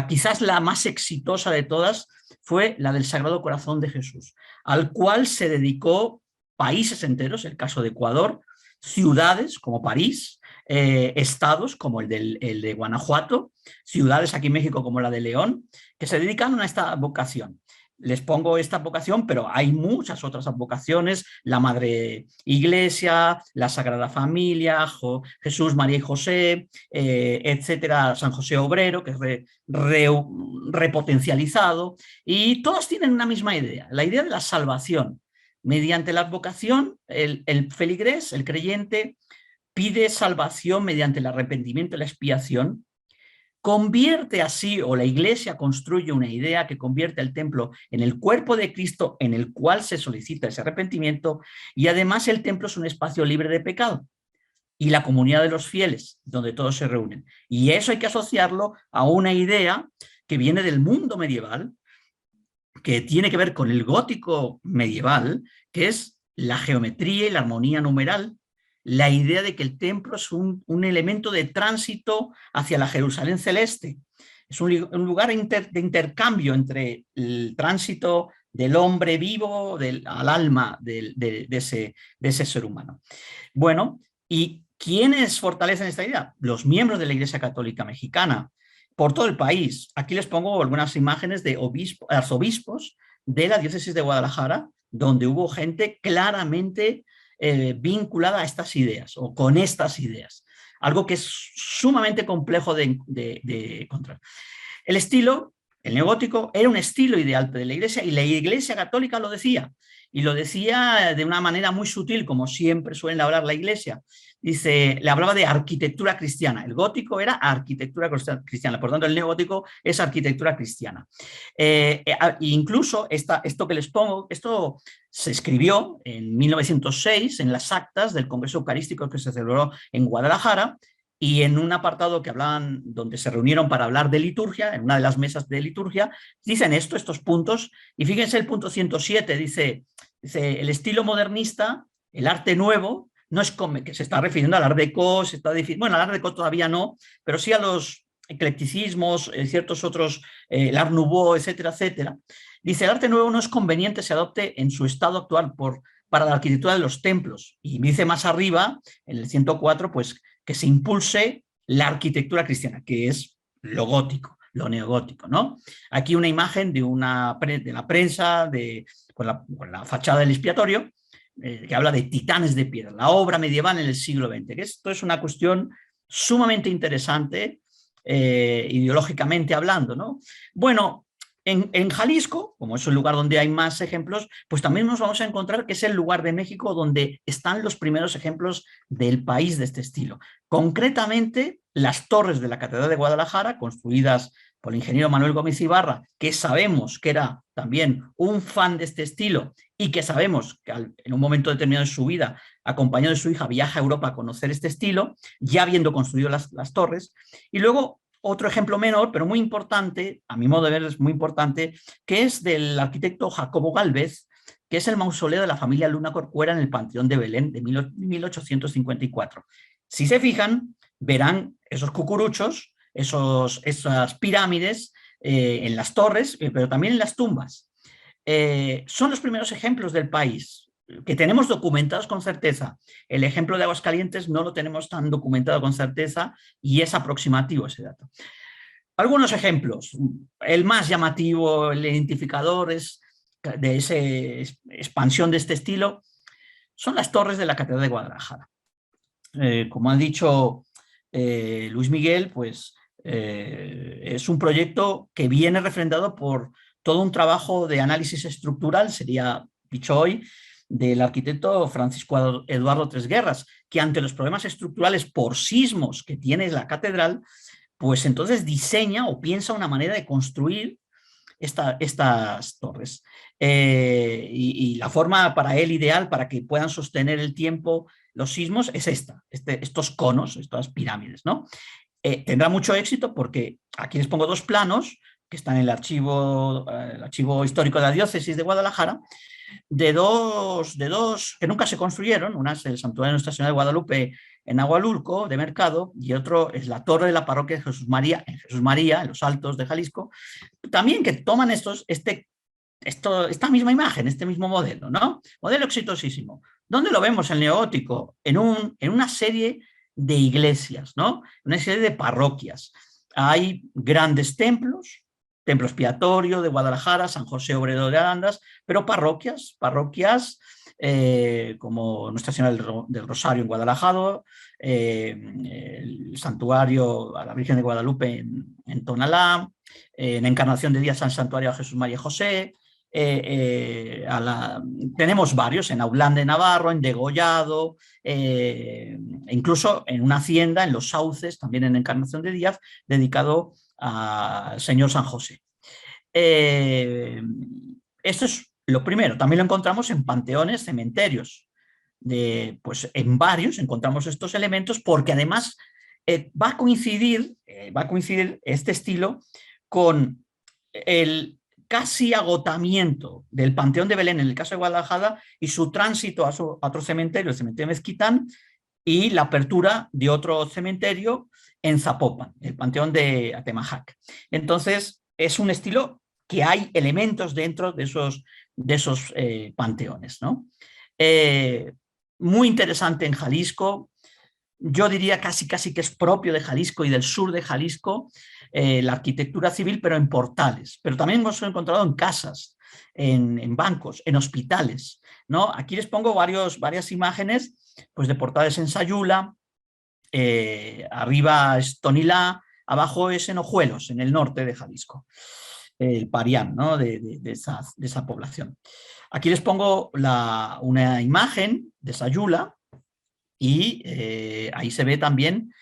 Quizás la más exitosa de todas fue la del Sagrado Corazón de Jesús, al cual se dedicó países enteros, el caso de Ecuador, ciudades como París, estados como el de Guanajuato, ciudades aquí en México como la de León, que se dedican a esta vocación. Les pongo esta vocación, pero hay muchas otras advocaciones, la Madre Iglesia, la Sagrada Familia, Jesús, María y José, etcétera, San José Obrero, que es repotencializado, y todos tienen una misma idea, la idea de la salvación. Mediante la advocación, el feligrés, el creyente, pide salvación mediante el arrepentimiento y la expiación, convierte así, o la Iglesia construye una idea que convierte el templo en el cuerpo de Cristo en el cual se solicita ese arrepentimiento, y además el templo es un espacio libre de pecado y la comunidad de los fieles, donde todos se reúnen. Y eso hay que asociarlo a una idea que viene del mundo medieval, que tiene que ver con el gótico medieval, que es la geometría y la armonía numeral, la idea de que el templo es un elemento de tránsito hacia la Jerusalén celeste. Es un lugar de intercambio entre el tránsito del hombre vivo al alma de ese ser humano. Bueno, ¿y quiénes fortalecen esta idea? Los miembros de la Iglesia Católica Mexicana, por todo el país. Aquí les pongo algunas imágenes de arzobispos de la diócesis de Guadalajara, donde hubo gente claramente vinculada a estas ideas o con estas ideas. Algo que es sumamente complejo de encontrar. El estilo, el neogótico, era un estilo ideal de la Iglesia y la Iglesia Católica lo decía. Y lo decía de una manera muy sutil, como siempre suelen hablar la Iglesia. Dice, le hablaba de arquitectura cristiana. El gótico era arquitectura cristiana, por tanto el neogótico es arquitectura cristiana. Incluso esto que les pongo, esto se escribió en 1906 en las actas del Congreso Eucarístico que se celebró en Guadalajara, y en un apartado que hablaban, donde se reunieron para hablar de liturgia, en una de las mesas de liturgia, dicen estos puntos, y fíjense el punto 107, dice el estilo modernista, el arte nuevo, no es que se está refiriendo al Art Deco, bueno, al Art Deco todavía no, pero sí a los eclecticismos, ciertos otros, el Art Nouveau, etcétera, etcétera. Dice, el arte nuevo no es conveniente se adopte en su estado actual para la arquitectura de los templos. Y dice más arriba, en el 104, pues que se impulse la arquitectura cristiana, que es lo gótico, lo neogótico, ¿no? Aquí una imagen de la prensa con la fachada del expiatorio, que habla de titanes de piedra, la obra medieval en el siglo XX, que esto es una cuestión sumamente interesante, ideológicamente hablando, ¿no? Bueno, en Jalisco, como es el lugar donde hay más ejemplos, pues también nos vamos a encontrar que es el lugar de México donde están los primeros ejemplos del país de este estilo. Concretamente, las torres de la Catedral de Guadalajara, construidas por el ingeniero Manuel Gómez Ibarra, que sabemos que era también un fan de este estilo y que sabemos que en un momento determinado de su vida, acompañado de su hija, viaja a Europa a conocer este estilo, ya habiendo construido las torres. Y luego otro ejemplo menor, pero muy importante, a mi modo de ver es muy importante, que es del arquitecto Jacobo Gálvez, que es el mausoleo de la familia Luna Corcuera en el Panteón de Belén de 1854. Si se fijan, verán esos cucuruchos, esas pirámides en las torres, pero también en las tumbas. Son los primeros ejemplos del país. que tenemos documentados con certeza. El ejemplo de Aguascalientes no lo tenemos tan documentado con certeza y es aproximativo ese dato. Algunos ejemplos. El más llamativo, el identificador de esa expansión de este estilo, son las torres de la Catedral de Guadalajara. Como ha dicho Luis Miguel, pues es un proyecto que viene refrendado por todo un trabajo de análisis estructural, sería dicho hoy, del arquitecto Francisco Eduardo Tresguerras, que ante los problemas estructurales por sismos que tiene la catedral, pues entonces diseña o piensa una manera de construir estas torres. Y la forma para él ideal para que puedan sostener el tiempo los sismos es estos conos, estas pirámides, ¿no? Tendrá mucho éxito porque aquí les pongo dos planos que están en el archivo histórico de la diócesis de Guadalajara, de dos que nunca se construyeron. Una es el Santuario de Nuestra Señora de Guadalupe en Agualulco, de Mercado, y otro es la torre de la parroquia de Jesús María, en los Altos de Jalisco, también que toman esta misma imagen, este mismo modelo, ¿no? Modelo exitosísimo. ¿Dónde lo vemos el neogótico? En una serie de iglesias, ¿no? Una serie de parroquias. Hay grandes templos, Templo Expiatorio de Guadalajara, San José Obrero de Arandas, pero parroquias como Nuestra Señora del Rosario en Guadalajara, el Santuario a la Virgen de Guadalupe en Tonalá, en Encarnación de Díaz al Santuario a Jesús María José, tenemos varios, en Aulán de Navarro, en Degollado, incluso en una hacienda, en Los Sauces, también en Encarnación de Díaz, dedicado al Señor San José. Esto es lo primero. También lo encontramos en panteones, cementerios. Pues en varios encontramos estos elementos porque además va a coincidir este estilo con el casi agotamiento del Panteón de Belén en el caso de Guadalajara y su tránsito a otro cementerio, el cementerio de Mezquitán, y la apertura de otro cementerio en Zapopan, el Panteón de Atemajac. Entonces, es un estilo que hay elementos dentro de esos panteones, ¿no? Muy interesante en Jalisco. Yo diría casi que es propio de Jalisco y del sur de Jalisco, la arquitectura civil, pero en portales. Pero también hemos encontrado en casas, en bancos, en hospitales, ¿no? Aquí les pongo varias imágenes pues, de portales en Sayula, arriba es Tonilá, abajo es en Ojuelos, en el norte de Jalisco, el Parián, ¿no? de esa población. Aquí les pongo una imagen de Sayula y ahí se ve también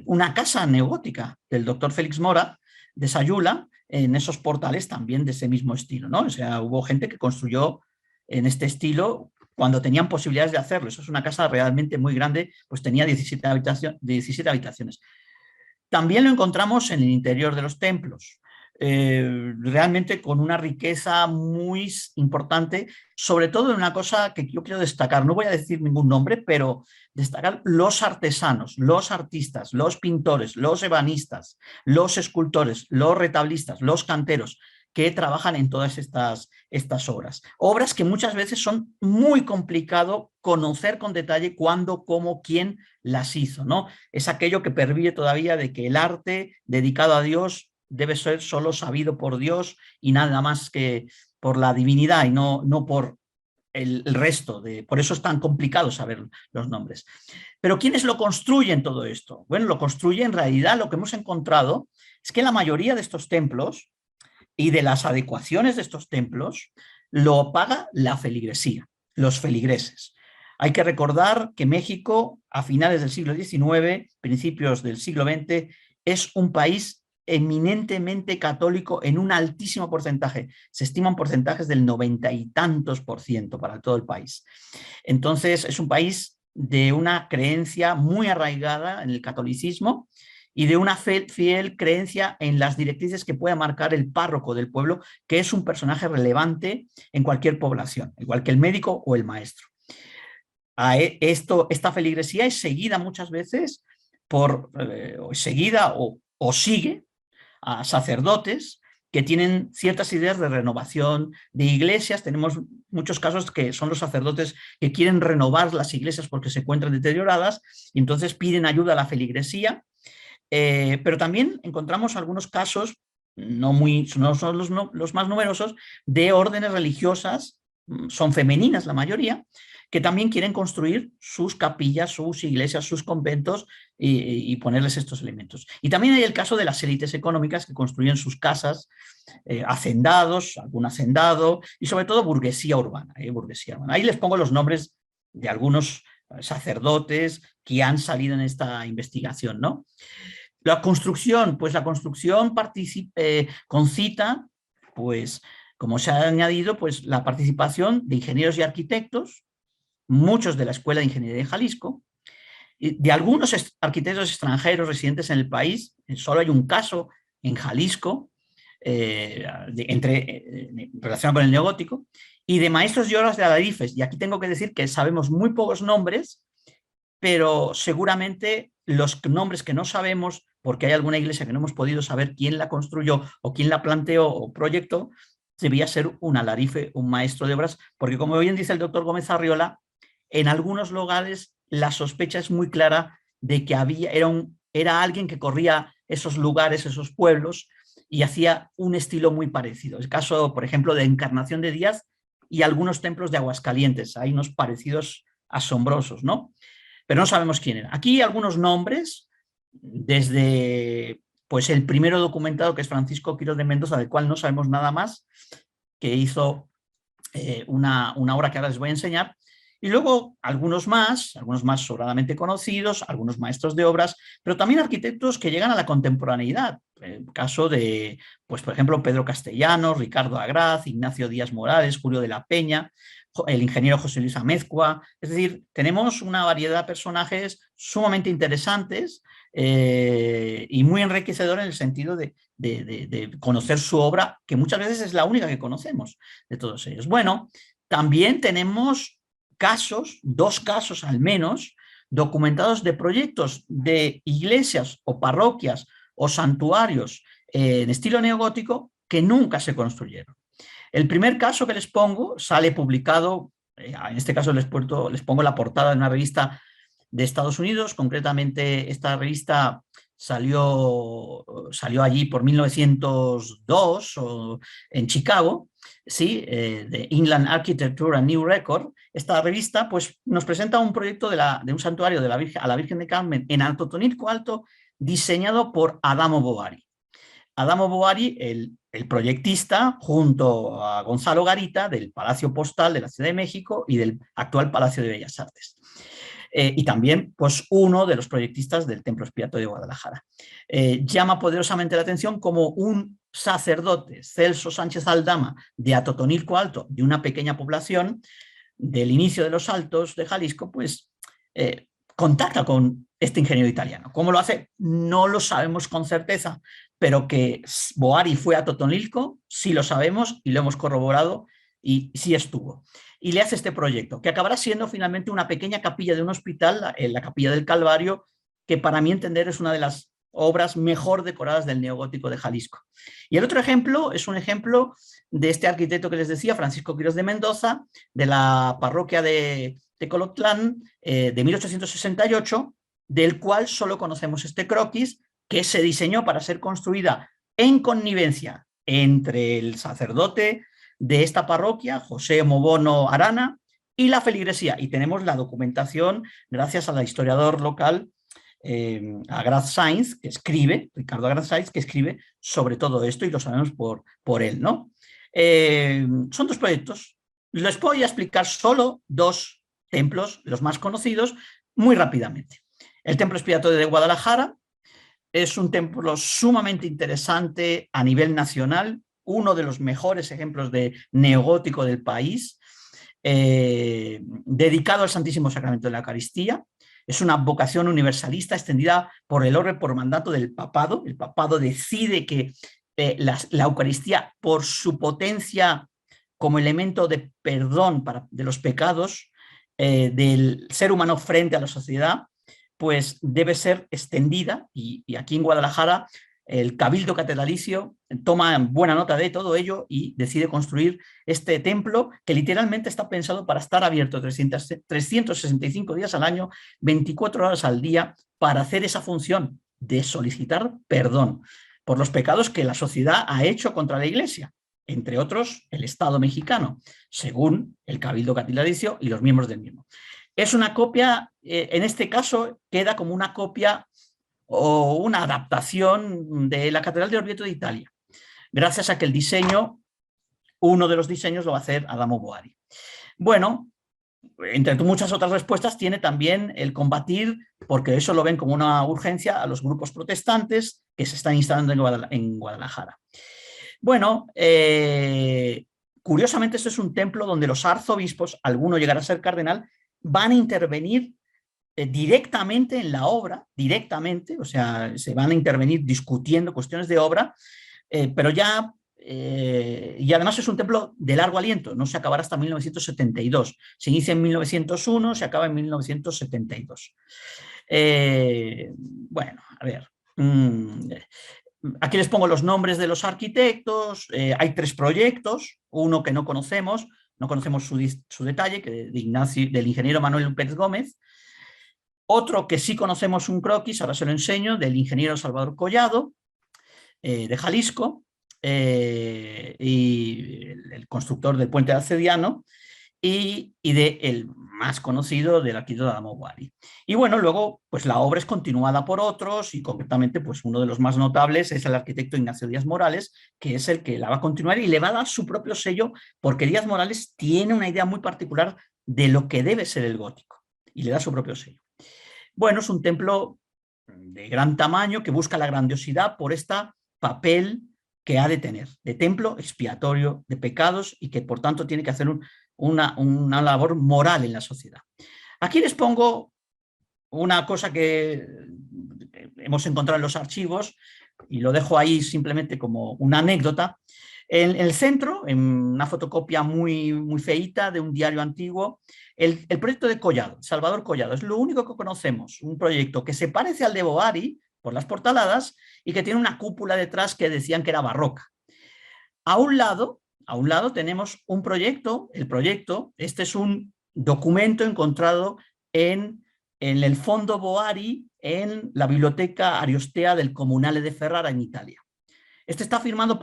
una casa neogótica del doctor Félix Mora de Sayula, en esos portales también de ese mismo estilo, ¿no? O sea, hubo gente que construyó en este estilo cuando tenían posibilidades de hacerlo. Eso es una casa realmente muy grande, pues tenía 17 habitaciones. También lo encontramos en el interior de los templos, realmente con una riqueza muy importante, sobre todo en una cosa que yo quiero destacar. No voy a decir ningún nombre, pero destacar los artesanos, los artistas, los pintores, los ebanistas, los escultores, los retablistas, los canteros, que trabajan en todas estas obras. Obras que muchas veces son muy complicado conocer con detalle cuándo, cómo, quién las hizo, ¿no? Es aquello que pervive todavía de que el arte dedicado a Dios debe ser solo sabido por Dios y nada más que por la divinidad y no por el resto. Por eso es tan complicado saber los nombres. Pero ¿quiénes lo construyen todo esto? Bueno, lo construye en realidad, lo que hemos encontrado es que la mayoría de estos templos y de las adecuaciones de estos templos lo paga la feligresía, los feligreses. Hay que recordar que México, a finales del siglo XIX, principios del siglo XX, es un país eminentemente católico en un altísimo porcentaje. Se estiman porcentajes del 90 y tantos % para todo el país. Entonces, es un país de una creencia muy arraigada en el catolicismo y de una fiel creencia en las directrices que pueda marcar el párroco del pueblo, que es un personaje relevante en cualquier población, igual que el médico o el maestro. Esta feligresía es seguida muchas veces sigue a sacerdotes que tienen ciertas ideas de renovación de iglesias. Tenemos muchos casos que son los sacerdotes que quieren renovar las iglesias porque se encuentran deterioradas y entonces piden ayuda a la feligresía. Pero también encontramos algunos casos, no son los más numerosos, de órdenes religiosas, son femeninas la mayoría, que también quieren construir sus capillas, sus iglesias, sus conventos y ponerles estos elementos. Y también hay el caso de las élites económicas que construyen sus casas, hacendados, algún hacendado y sobre todo burguesía urbana, burguesía urbana. Ahí les pongo los nombres de algunos sacerdotes que han salido en esta investigación, ¿no? La construcción, pues la construcción concita, pues como se ha añadido, pues la participación de ingenieros y arquitectos, muchos de la Escuela de Ingeniería de Jalisco, de algunos arquitectos extranjeros residentes en el país. Solo hay un caso en Jalisco relacionado con el neogótico, y de maestros y obras de alarifes. Y aquí tengo que decir que sabemos muy pocos nombres, pero seguramente los nombres que no sabemos, porque hay alguna iglesia que no hemos podido saber quién la construyó o quién la planteó o proyectó, debía ser un alarife, un maestro de obras, porque como bien dice el doctor Gómez Arriola, en algunos lugares la sospecha es muy clara de que era alguien que corría esos lugares, esos pueblos, y hacía un estilo muy parecido. El caso, por ejemplo, de Encarnación de Díaz y algunos templos de Aguascalientes. Hay unos parecidos asombrosos, ¿no? Pero no sabemos quién era. Aquí algunos nombres, desde pues el primero documentado, que es Francisco Quirós de Mendoza, del cual no sabemos nada más, que hizo una obra que ahora les voy a enseñar, y luego algunos más sobradamente conocidos, algunos maestros de obras, pero también arquitectos que llegan a la contemporaneidad. El caso de, pues por ejemplo, Pedro Castellanos, Ricardo Agraz, Ignacio Díaz Morales, Julio de la Peña, el ingeniero José Luis Amezcua. Es decir, tenemos una variedad de personajes sumamente interesantes y muy enriquecedor en el sentido de conocer su obra, que muchas veces es la única que conocemos de todos ellos. Bueno, también tenemos casos, 2 casos al menos, documentados de proyectos de iglesias o parroquias o santuarios en estilo neogótico que nunca se construyeron. El primer caso que les pongo sale publicado, en este caso les pongo la portada de una revista de Estados Unidos, concretamente esta revista salió allí por 1902 en Chicago, ¿sí? De Inland Architecture and New Record. Esta revista pues, nos presenta un proyecto de un santuario a la Virgen de Carmen en Atotonilco Alto, diseñado por Adamo Bovary. Adamo Bovary, el proyectista, junto a Gonzalo Garita, del Palacio Postal de la Ciudad de México y del actual Palacio de Bellas Artes. Y también pues, uno de los proyectistas del Templo Expiatorio de Guadalajara. Llama poderosamente la atención como un sacerdote, Celso Sánchez Aldama, de Atotonilco Alto, de una pequeña población del inicio de los Altos de Jalisco, pues contacta con este ingeniero italiano. ¿Cómo lo hace? No lo sabemos con certeza, pero que Bovary fue a Atotonilco, sí lo sabemos y lo hemos corroborado y sí estuvo. Y le hace este proyecto, que acabará siendo finalmente una pequeña capilla de un hospital, la Capilla del Calvario, que para mi entender es una de las obras mejor decoradas del neogótico de Jalisco. Y el otro ejemplo es un ejemplo de este arquitecto que les decía, Francisco Quirós de Mendoza, de la parroquia de Colotlán, de 1868, del cual solo conocemos este croquis, que se diseñó para ser construida en connivencia entre el sacerdote de esta parroquia, José Mobono Arana, y la feligresía. Y tenemos la documentación gracias al historiador local Agraz Sainz, Ricardo Agraz Sainz, que escribe sobre todo esto y lo sabemos por él, ¿no? Son 2 proyectos. Les voy a explicar solo 2 templos, los más conocidos, muy rápidamente. El Templo Expiatorio de Guadalajara es un templo sumamente interesante a nivel nacional, uno de los mejores ejemplos de neogótico del país, dedicado al Santísimo Sacramento de la Eucaristía. Es una vocación universalista extendida por el orden por mandato del papado. El papado decide que la Eucaristía, por su potencia como elemento de perdón de los pecados del ser humano frente a la sociedad, pues debe ser extendida, y aquí en Guadalajara el Cabildo Catedralicio toma buena nota de todo ello y decide construir este templo que literalmente está pensado para estar abierto 365 días al año, 24 horas al día, para hacer esa función de solicitar perdón por los pecados que la sociedad ha hecho contra la Iglesia, entre otros el Estado mexicano, según el Cabildo Catedralicio y los miembros del mismo. Es una copia, en este caso queda como una copia o una adaptación de la Catedral de Orvieto de Italia, gracias a que el diseño, uno de los diseños lo va a hacer Adamo Boari. Bueno, entre muchas otras respuestas tiene también el combatir, porque eso lo ven como una urgencia, a los grupos protestantes que se están instalando en Guadalajara. Bueno, curiosamente este es un templo donde los arzobispos, alguno llegará a ser cardenal, van a intervenir directamente en la obra, directamente, o sea, se van a intervenir discutiendo cuestiones de obra, pero ya, y además es un templo de largo aliento, no se acabará hasta 1972, se inicia en 1901, se acaba en 1972. Bueno, a ver, aquí les pongo los nombres de los arquitectos, hay 3 proyectos, uno que no conocemos su detalle, que del ingeniero Manuel Pérez Gómez. Otro que sí conocemos un croquis, ahora se lo enseño, del ingeniero Salvador Collado, de Jalisco, y el constructor del puente de Arcediano, y del más conocido del arquitecto Adamo Boari. Y bueno, luego pues la obra es continuada por otros, y concretamente pues uno de los más notables es el arquitecto Ignacio Díaz Morales, que es el que la va a continuar y le va a dar su propio sello, porque Díaz Morales tiene una idea muy particular de lo que debe ser el gótico, y le da su propio sello. Bueno, es un templo de gran tamaño que busca la grandiosidad por este papel que ha de tener, de templo expiatorio de pecados, y que por tanto tiene que hacer una labor moral en la sociedad. Aquí les pongo una cosa que hemos encontrado en los archivos, y lo dejo ahí simplemente como una anécdota. En el centro, en una fotocopia muy, muy feíta de un diario antiguo, el proyecto de Collado, Salvador Collado, es lo único que conocemos, un proyecto que se parece al de Boari por las portaladas y que tiene una cúpula detrás que decían que era barroca. A un lado tenemos un proyecto, este es un documento encontrado en el fondo Boari en la biblioteca Ariostea del Comunale de Ferrara en Italia. Este está firmado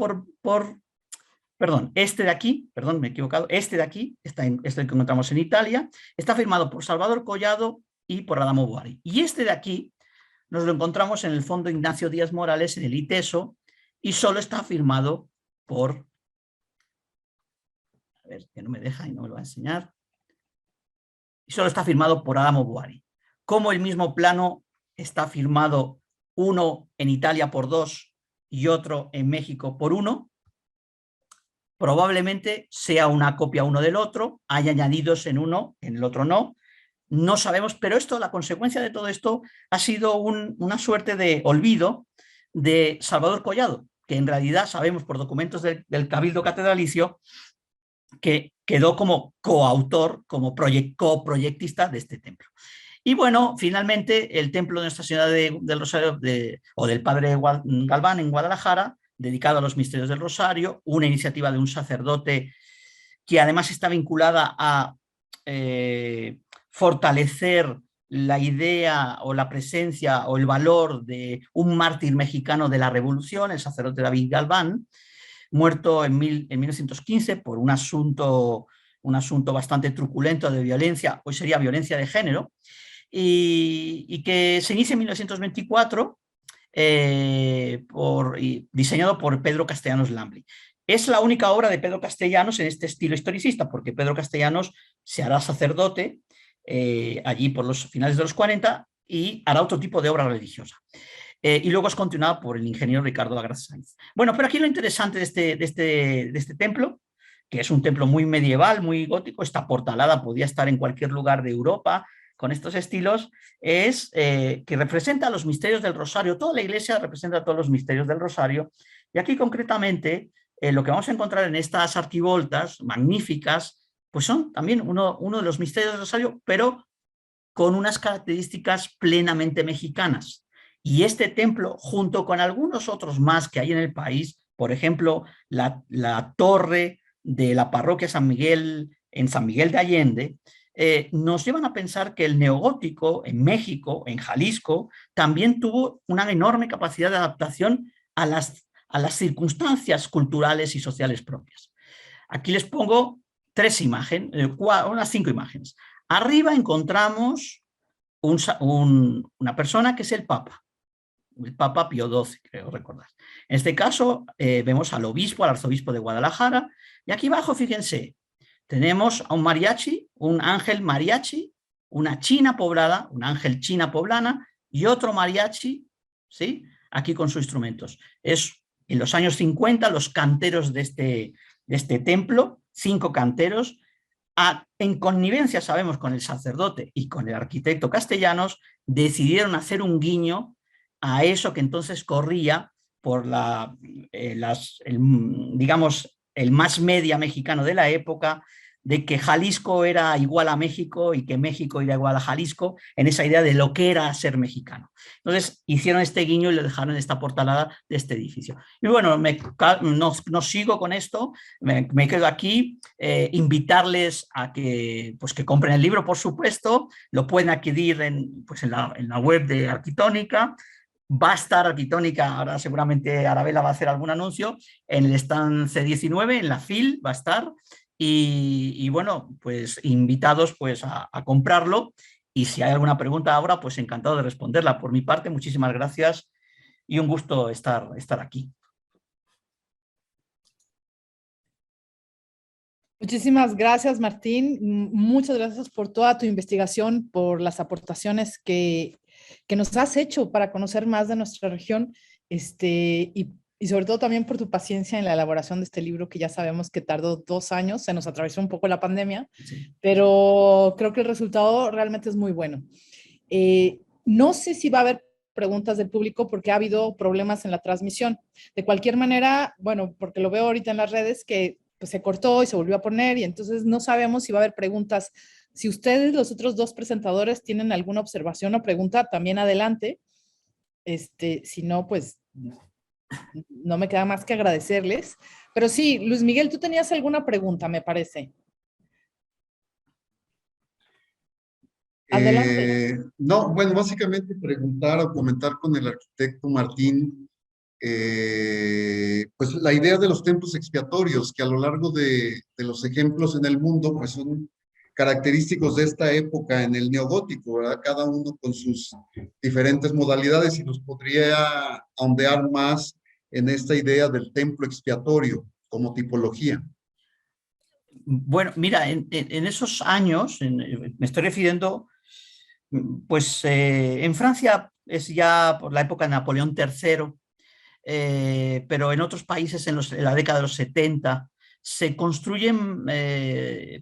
este de aquí, me he equivocado, este de aquí, este que encontramos en Italia, está firmado por Salvador Collado y por Adamo Boari. Y este de aquí nos lo encontramos en el fondo Ignacio Díaz Morales, en el ITESO, y solo está firmado por... A ver, que no me deja y no me lo va a enseñar. Y solo está firmado por Adamo Boari. Como el mismo plano está firmado uno en Italia por 2 y otro en México por 1, probablemente sea una copia uno del otro, hay añadidos en uno, en el otro no, no sabemos, pero la consecuencia de todo esto ha sido una suerte de olvido de Salvador Collado, que en realidad sabemos por documentos del Cabildo Catedralicio que quedó como coautor, como coproyectista de este templo. Y bueno, finalmente el templo de Nuestra Señora del Rosario o del Padre Galván en Guadalajara, dedicado a los misterios del Rosario, una iniciativa de un sacerdote que además está vinculada a fortalecer la idea o la presencia o el valor de un mártir mexicano de la Revolución, el sacerdote David Galván, muerto en 1915 por un asunto bastante truculento de violencia, hoy sería violencia de género, y que se inicia en 1924, diseñado por Pedro Castellanos Lambli. Es la única obra de Pedro Castellanos en este estilo historicista, porque Pedro Castellanos se hará sacerdote allí por los finales de los 40 y hará otro tipo de obra religiosa. Y luego es continuada por el ingeniero Ricardo Agras Sainz. Bueno, pero aquí lo interesante de este templo, que es un templo muy medieval, muy gótico, esta portalada podía estar en cualquier lugar de Europa con estos estilos, es que representa los misterios del Rosario. Toda la iglesia representa todos los misterios del Rosario, y aquí concretamente lo que vamos a encontrar en estas arquivoltas magníficas, pues son también uno de los misterios del Rosario, pero con unas características plenamente mexicanas. Y este templo, junto con algunos otros más que hay en el país, por ejemplo, la torre de la parroquia San Miguel en San Miguel de Allende, nos llevan a pensar que el neogótico en México, en Jalisco, también tuvo una enorme capacidad de adaptación a las circunstancias culturales y sociales propias. Aquí les pongo unas 5 imágenes. Arriba encontramos una persona que es el Papa Pío XII, creo recordar. En este caso vemos al obispo, al arzobispo de Guadalajara, y aquí abajo, fíjense, tenemos a un mariachi, un ángel mariachi, una china poblada, un ángel china poblana, y otro mariachi, ¿sí?, aquí con sus instrumentos. Es en los años 50 los canteros de este templo, 5 canteros, en connivencia, sabemos, con el sacerdote y con el arquitecto Castellanos, decidieron hacer un guiño a eso que entonces corría por digamos, el mass media mexicano de la época, de que Jalisco era igual a México y que México era igual a Jalisco, en esa idea de lo que era ser mexicano. Entonces hicieron este guiño y le dejaron esta portalada de este edificio. Y bueno, no sigo con esto, me quedo aquí, invitarles a que compren el libro, por supuesto, lo pueden adquirir en la web de Arquitectónica. Va a estar Arquitectónica, ahora seguramente Arabella va a hacer algún anuncio, en el stand C19, en la FIL va a estar, y bueno, pues invitados pues a comprarlo, y si hay alguna pregunta ahora, pues encantado de responderla. Por mi parte, muchísimas gracias y un gusto estar aquí. Muchísimas gracias, Martín. Muchas gracias por toda tu investigación, por las aportaciones que nos has hecho para conocer más de nuestra región, y sobre todo también por tu paciencia en la elaboración de este libro, que ya sabemos que tardó 2 años, se nos atravesó un poco la pandemia, sí, pero creo que el resultado realmente es muy bueno. No sé si va a haber preguntas del público porque ha habido problemas en la transmisión. De cualquier manera, bueno, porque lo veo ahorita en las redes que pues, se cortó y se volvió a poner, y entonces no sabemos si va a haber preguntas. Si ustedes, los otros 2 presentadores, tienen alguna observación o pregunta, también adelante. Si no, pues no me queda más que agradecerles. Pero sí, Luis Miguel, tú tenías alguna pregunta, me parece. Adelante. No, bueno, básicamente preguntar o comentar con el arquitecto Martín, pues la idea de los templos expiatorios, que a lo largo de los ejemplos en el mundo, pues son característicos de esta época en el neogótico, ¿verdad? Cada uno con sus diferentes modalidades, y nos podría ondear más en esta idea del templo expiatorio como tipología. Bueno, mira, en esos años, me estoy refiriendo, pues en Francia es ya por la época de Napoleón III, pero en otros países en la década de los 70 se construyen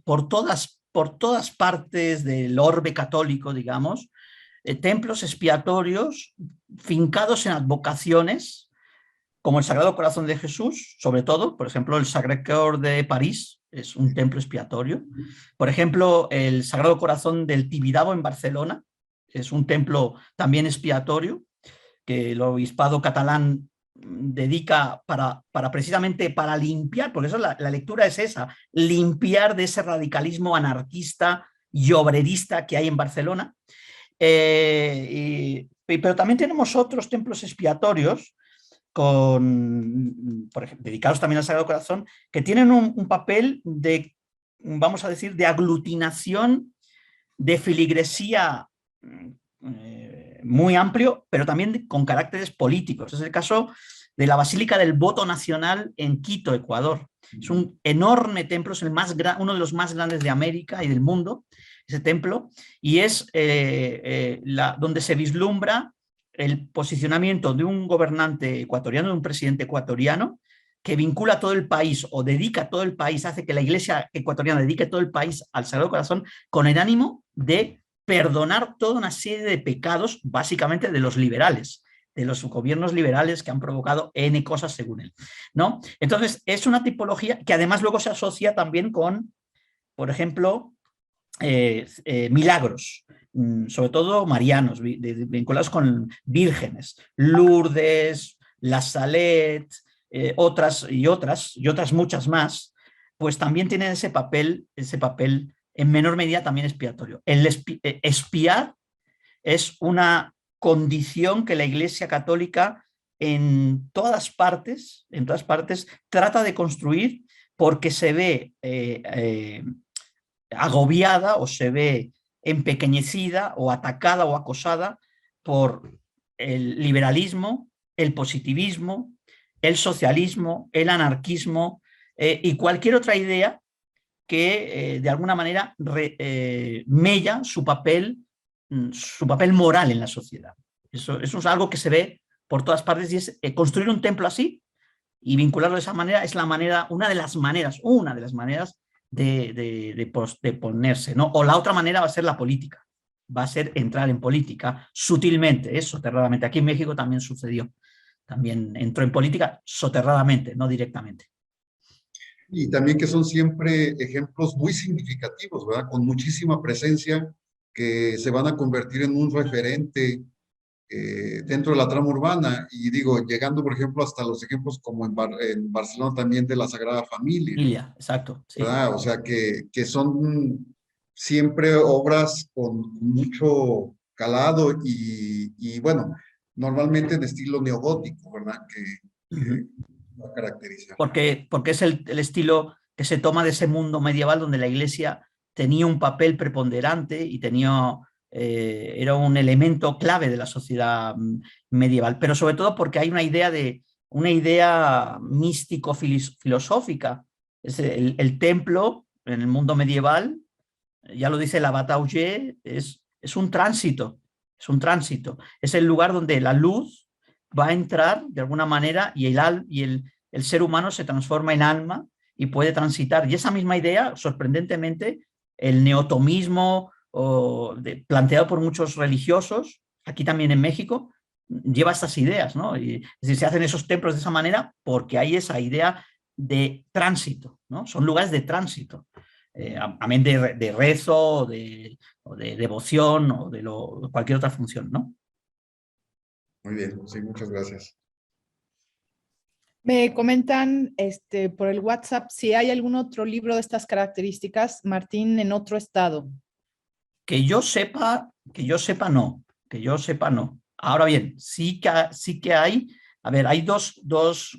por todas partes del orbe católico, digamos, templos expiatorios fincados en advocaciones, como el Sagrado Corazón de Jesús, sobre todo, por ejemplo, el Sacré-Cœur de París es un templo expiatorio. Por ejemplo, el Sagrado Corazón del Tibidabo en Barcelona es un templo también expiatorio, que el obispado catalán dedica precisamente para limpiar, por eso la lectura es esa, limpiar de ese radicalismo anarquista y obrerista que hay en Barcelona. Pero también tenemos otros templos expiatorios por ejemplo, dedicados también al Sagrado Corazón, que tienen un papel de, vamos a decir, de aglutinación, de filigresía muy amplio, pero también con caracteres políticos. Es el caso de la Basílica del Voto Nacional en Quito, Ecuador. Es un enorme templo, es uno de los más grandes de América y del mundo, ese templo, y es donde se vislumbra el posicionamiento de un gobernante ecuatoriano, de un presidente ecuatoriano, que vincula todo el país o dedica todo el país, hace que la Iglesia ecuatoriana dedique todo el país al Sagrado Corazón con el ánimo de perdonar toda una serie de pecados, básicamente de los liberales, de los gobiernos liberales que han provocado N cosas según él, ¿no? Entonces, es una tipología que además luego se asocia también con, por ejemplo, milagros. sobre todo marianos, vinculados con vírgenes, Lourdes, La Salette, otras muchas más, pues también tienen ese papel en menor medida también expiatorio. Expiar es una condición que la Iglesia Católica en todas partes trata de construir, porque se ve agobiada o se ve empequeñecida o atacada o acosada por el liberalismo, el positivismo, el socialismo, el anarquismo y cualquier otra idea que de alguna manera mella su papel moral en la sociedad. Eso es algo que se ve por todas partes, y es construir un templo así y vincularlo de esa manera es una de las maneras de ponerse, ¿no? O la otra manera va a ser la política, va a ser entrar en política sutilmente, soterradamente. Aquí en México también sucedió, también entró en política soterradamente, no directamente. Y también que son siempre ejemplos muy significativos, ¿verdad? Con muchísima presencia, que se van a convertir en un referente dentro de la trama urbana. Y digo, llegando, por ejemplo, hasta los ejemplos como en Barcelona también de la Sagrada Familia. Exacto. Sí. ¿Verdad? O sea, que son siempre obras con mucho calado y bueno, normalmente en estilo neogótico, ¿verdad? Que lo caracteriza. Porque es el estilo que se toma de ese mundo medieval donde la Iglesia tenía un papel preponderante y era un elemento clave de la sociedad medieval, pero sobre todo porque hay una idea místico-filosófica. El templo en el mundo medieval, ya lo dice la Bataille, es un tránsito, es el lugar donde la luz va a entrar de alguna manera y el ser humano se transforma en alma y puede transitar. Y esa misma idea, sorprendentemente, el neotomismo planteado por muchos religiosos, aquí también en México, lleva estas ideas, ¿no? Es decir, se hacen esos templos de esa manera porque hay esa idea de tránsito, ¿no? Son lugares de tránsito, amén de rezo o de devoción o de cualquier otra función, ¿no? Muy bien, sí, muchas gracias. Me comentan por el WhatsApp si hay algún otro libro de estas características, Martín, en otro estado. Que yo sepa no. Ahora bien, sí que hay, hay dos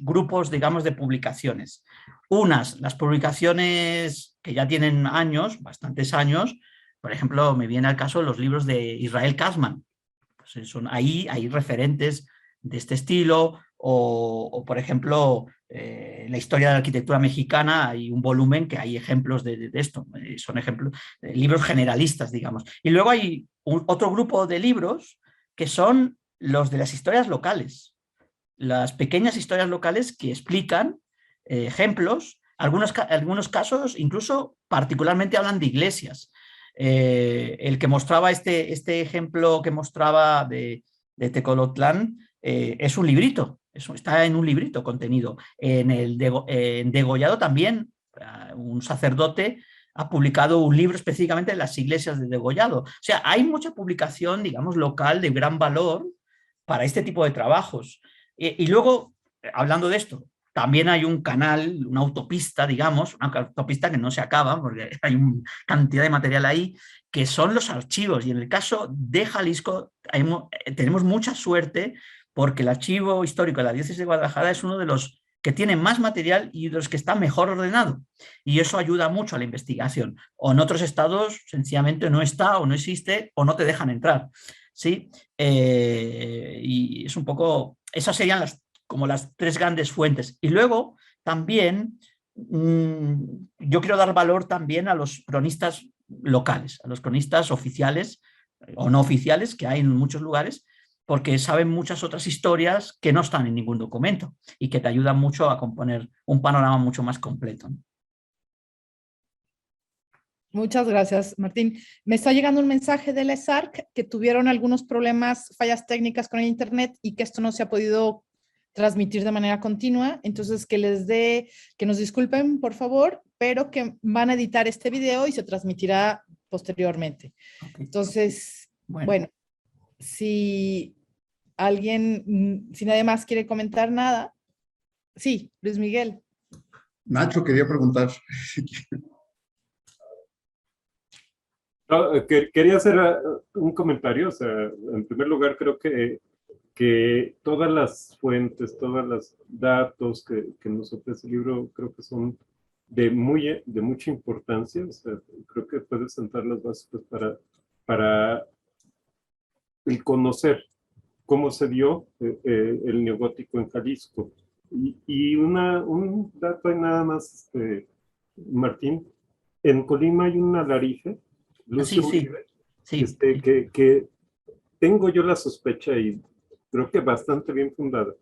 grupos, digamos, de publicaciones. Las publicaciones que ya tienen años, bastantes años, por ejemplo, me viene al caso los libros de Israel Katzman. Pues ahí hay referentes de este estilo, o por ejemplo, en la historia de la arquitectura mexicana hay un volumen que hay ejemplos de esto, son ejemplos, libros generalistas, digamos. Y luego hay otro grupo de libros que son los de las historias locales, las pequeñas historias locales que explican ejemplos, algunos casos incluso particularmente hablan de iglesias. El que mostraba este ejemplo que mostraba de Tecolotlán es un librito, está en un librito contenido. En Degollado también un sacerdote ha publicado un libro específicamente de las iglesias de Degollado. O sea, hay mucha publicación, digamos, local de gran valor para este tipo de trabajos. Y luego, hablando de esto, también hay un canal, una autopista, digamos, una autopista que no se acaba porque hay una cantidad de material ahí, que son los archivos. Y en el caso de Jalisco tenemos mucha suerte porque el archivo histórico de la diócesis de Guadalajara es uno de los que tiene más material y de los que está mejor ordenado. Y eso ayuda mucho a la investigación. O en otros estados sencillamente no está o no existe o no te dejan entrar. ¿Sí? Y es un poco, esas serían como las tres grandes fuentes. Y luego también yo quiero dar valor también a los cronistas locales, a los cronistas oficiales o no oficiales que hay en muchos lugares, porque saben muchas otras historias que no están en ningún documento y que te ayudan mucho a componer un panorama mucho más completo. Muchas gracias, Martín. Me está llegando un mensaje de la ESARC que tuvieron algunos problemas, fallas técnicas con el internet y que esto no se ha podido transmitir de manera continua. Entonces, que nos disculpen, por favor, pero que van a editar este video y se transmitirá posteriormente. Okay. Entonces, Bueno, si nadie más quiere comentar nada. Sí, Luis Miguel. Nacho quería preguntar. No, quería hacer un comentario. O sea, en primer lugar, creo que todas las fuentes, todos los datos que nos ofrece el libro, creo que son de mucha importancia. O sea, creo que puede sentar las bases pues, para el conocer cómo se dio el neogótico en Jalisco. Y un dato hay nada más, Martín. En Colima hay un alarife, Lucio Uribe, que tengo yo la sospecha, y creo que bastante bien fundada,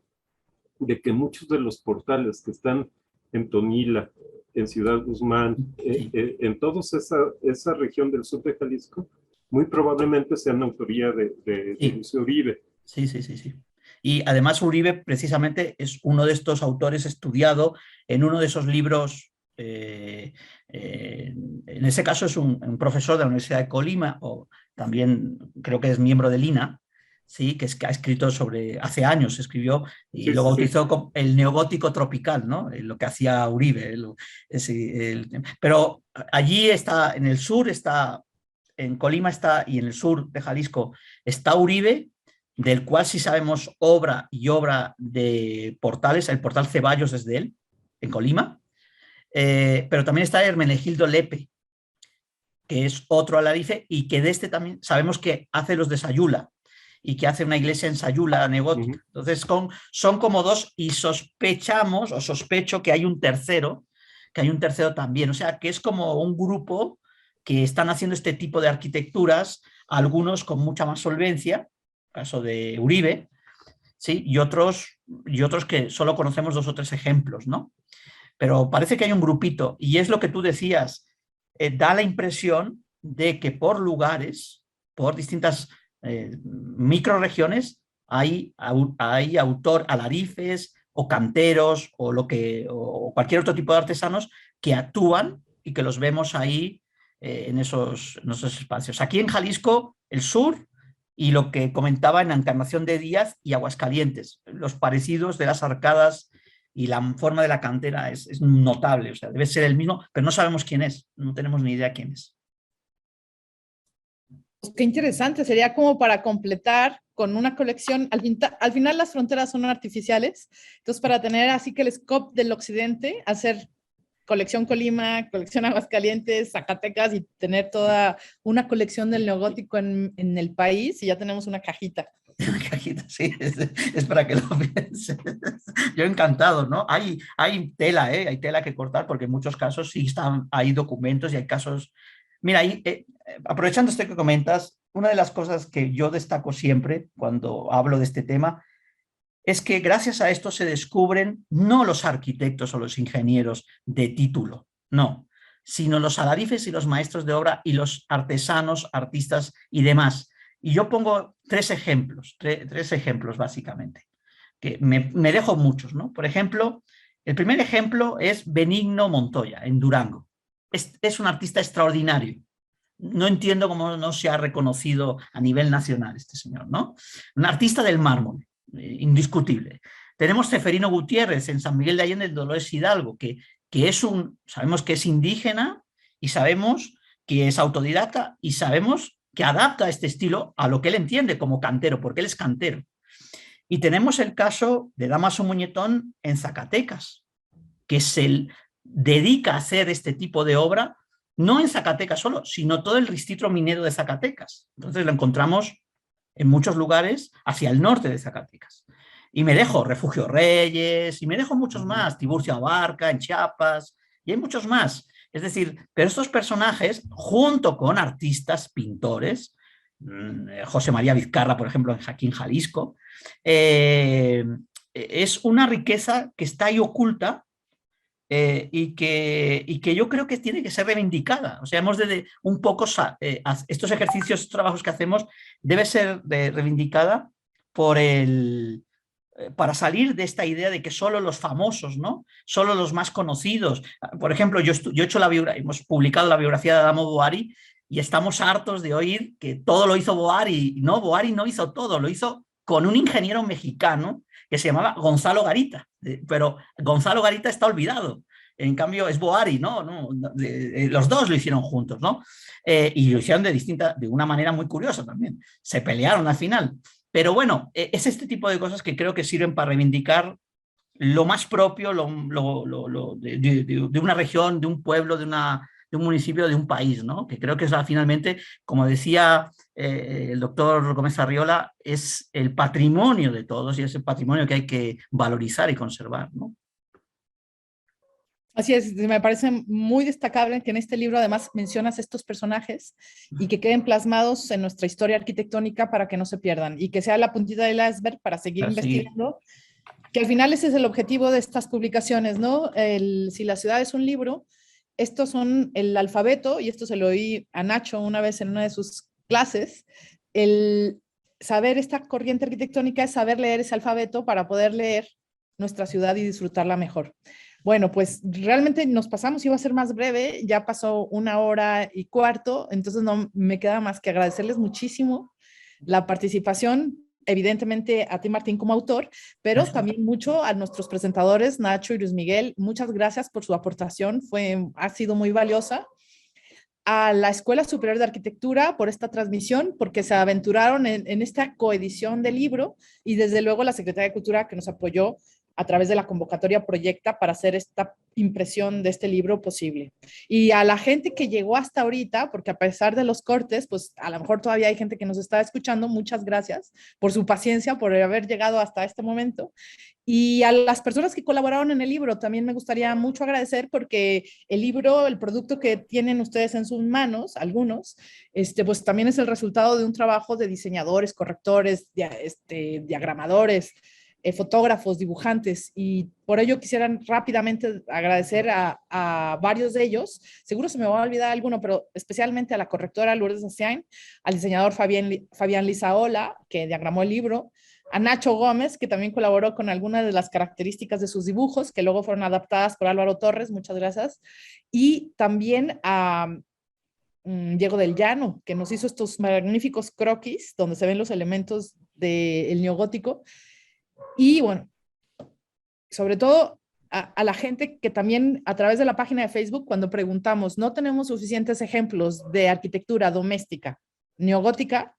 de que muchos de los portales que están en Tonila, en Ciudad Guzmán, en toda esa región del sur de Jalisco, muy probablemente sean autoría de Lucio Uribe. Sí. Y además Uribe precisamente es uno de estos autores estudiado en uno de esos libros, en ese caso es un profesor de la Universidad de Colima, o también creo que es miembro del INA, ¿sí? Que ha escrito hace años escribió y lo bautizó como el neogótico tropical, ¿no? Lo que hacía Uribe. Pero allí está, en el sur está, en Colima está, y en el sur de Jalisco está Uribe, del cual sí sabemos obra de portales. El portal Ceballos es de él, en Colima, pero también está Hermenegildo Lepe, que es otro alarife, y que de este también sabemos que hace los de Sayula, y que hace una iglesia en Sayula neogótica. Entonces son como dos, y sospecho que hay un tercero también. O sea, que es como un grupo que están haciendo este tipo de arquitecturas, algunos con mucha más solvencia, caso de Uribe, ¿sí? y otros que solo conocemos 2 o 3 ejemplos, ¿no? Pero parece que hay un grupito, y es lo que tú decías, da la impresión de que por lugares, por distintas microregiones, hay alarifes o canteros o cualquier otro tipo de artesanos que actúan y que los vemos ahí en esos espacios. Aquí en Jalisco, el sur, y lo que comentaba en Encarnación de Díaz y Aguascalientes, los parecidos de las arcadas y la forma de la cantera es notable. O sea, debe ser el mismo, pero no sabemos quién es, no tenemos ni idea quién es. Qué interesante, sería como para completar con una colección. Al final las fronteras son artificiales, entonces para tener así que el scope del occidente, hacer colección Colima, colección Aguascalientes, Zacatecas, y tener toda una colección del neogótico en el país, y ya tenemos una cajita. Una cajita, sí, es para que lo pienses. Yo encantado, ¿no? Hay tela, hay tela que cortar, porque en muchos casos sí hay documentos y hay casos. Mira, aprovechando esto que comentas, una de las cosas que yo destaco siempre cuando hablo de este tema es que gracias a esto se descubren no los arquitectos o los ingenieros de título, no, sino los alarifes y los maestros de obra y los artesanos, artistas y demás. Y yo pongo 3 ejemplos, tres ejemplos básicamente, que me dejo muchos, ¿no? Por ejemplo, el primer ejemplo es Benigno Montoya, en Durango. Es un artista extraordinario. No entiendo cómo no se ha reconocido a nivel nacional este señor, ¿no? Un artista del mármol, indiscutible. Tenemos Ceferino Gutiérrez en San Miguel de Allende, en Dolores Hidalgo, que sabemos que es indígena, y sabemos que es autodidacta, y sabemos que adapta este estilo a lo que él entiende como cantero, porque él es cantero. Y tenemos el caso de Dámaso Muñetón en Zacatecas, que se dedica a hacer este tipo de obra, no en Zacatecas solo, sino todo el distrito minero de Zacatecas. Entonces lo encontramos en muchos lugares hacia el norte de Zacatecas. Y me dejo Refugio Reyes, y me dejo muchos más, Tiburcio Abarca en Chiapas, y hay muchos más. Es decir, pero estos personajes, junto con artistas, pintores, José María Vizcarra, por ejemplo, aquí en Jalisco, es una riqueza que está ahí oculta, y que yo creo que tiene que ser reivindicada. O sea, hemos de un poco, estos ejercicios, estos trabajos que hacemos, debe ser reivindicada para salir de esta idea de que solo los famosos, ¿no? Solo los más conocidos. Por ejemplo, hemos publicado la biografía de Adamo Boari, y estamos hartos de oír que todo lo hizo Boari. No, Boari no hizo todo, lo hizo con un ingeniero mexicano que se llamaba Gonzalo Garita, pero Gonzalo Garita está olvidado. En cambio es Boari, ¿no? Los dos lo hicieron juntos, ¿no? Y lo hicieron de una manera muy curiosa también. Se pelearon al final. Pero bueno, es este tipo de cosas que creo que sirven para reivindicar lo más propio de una región, de un pueblo, de un municipio, de un país, ¿no? Que creo que es finalmente, como decía el doctor Gómez Arriola, es el patrimonio de todos y es el patrimonio que hay que valorizar y conservar, ¿no? Así es, me parece muy destacable que en este libro además mencionas estos personajes y que queden plasmados en nuestra historia arquitectónica para que no se pierdan y que sea la puntita del iceberg para seguir investigando, que al final ese es el objetivo de estas publicaciones, ¿no? Si la ciudad es un libro, estos son el alfabeto, y esto se lo oí a Nacho una vez en una de sus clases, el saber esta corriente arquitectónica es saber leer ese alfabeto para poder leer nuestra ciudad y disfrutarla mejor. Bueno, pues realmente nos pasamos, iba a ser más breve, ya pasó 1 hora y cuarto, entonces no me queda más que agradecerles muchísimo la participación, evidentemente a ti Martín como autor, pero Gracias. también mucho a nuestros presentadores Nacho y Luis Miguel, muchas gracias por su aportación, ha sido muy valiosa. A la Escuela Superior de Arquitectura por esta transmisión, porque se aventuraron en esta coedición del libro, y desde luego la Secretaría de Cultura que nos apoyó a través de la convocatoria Proyecta para hacer esta impresión de este libro posible. Y a la gente que llegó hasta ahorita, porque a pesar de los cortes, pues a lo mejor todavía hay gente que nos está escuchando, muchas gracias por su paciencia, por haber llegado hasta este momento. Y a las personas que colaboraron en el libro también me gustaría mucho agradecer, porque el libro, el producto que tienen ustedes en sus manos, algunos, pues también es el resultado de un trabajo de diseñadores, correctores, diagramadores, fotógrafos, dibujantes, y por ello quisiera rápidamente agradecer a varios de ellos. Seguro se me va a olvidar alguno, pero especialmente a la correctora Lourdes Aciain, al diseñador Fabián Lizaola, que diagramó el libro, a Nacho Gómez, que también colaboró con algunas de las características de sus dibujos, que luego fueron adaptadas por Álvaro Torres, muchas gracias, y también a Diego del Llano, que nos hizo estos magníficos croquis, donde se ven los elementos del neogótico, y bueno, sobre todo a la gente que también a través de la página de Facebook, cuando preguntamos, no tenemos suficientes ejemplos de arquitectura doméstica neogótica,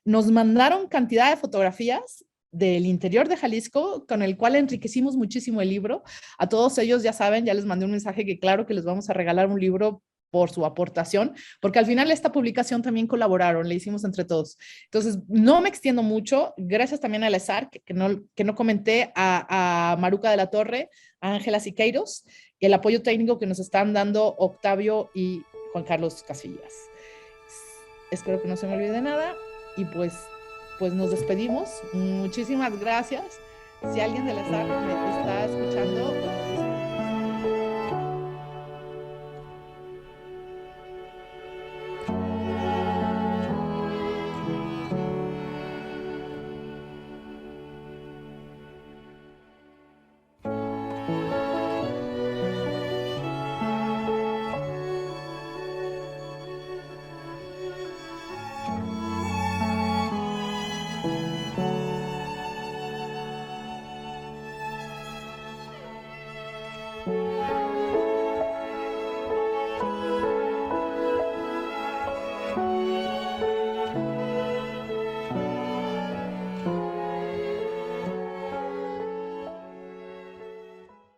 nos mandaron cantidad de fotografías del interior de Jalisco, con el cual enriquecimos muchísimo el libro. A todos ellos, ya saben, ya les mandé un mensaje que claro que les vamos a regalar un libro por su aportación, porque al final esta publicación también colaboraron, le hicimos entre todos. Entonces, no me extiendo mucho. Gracias también a la SARC, que no comenté, a Maruca de la Torre, a Ángela Siqueiros, y el apoyo técnico que nos están dando Octavio y Juan Carlos Casillas. Espero que no se me olvide nada, y pues nos despedimos. Muchísimas gracias. Si alguien de la SARC me está escuchando, pues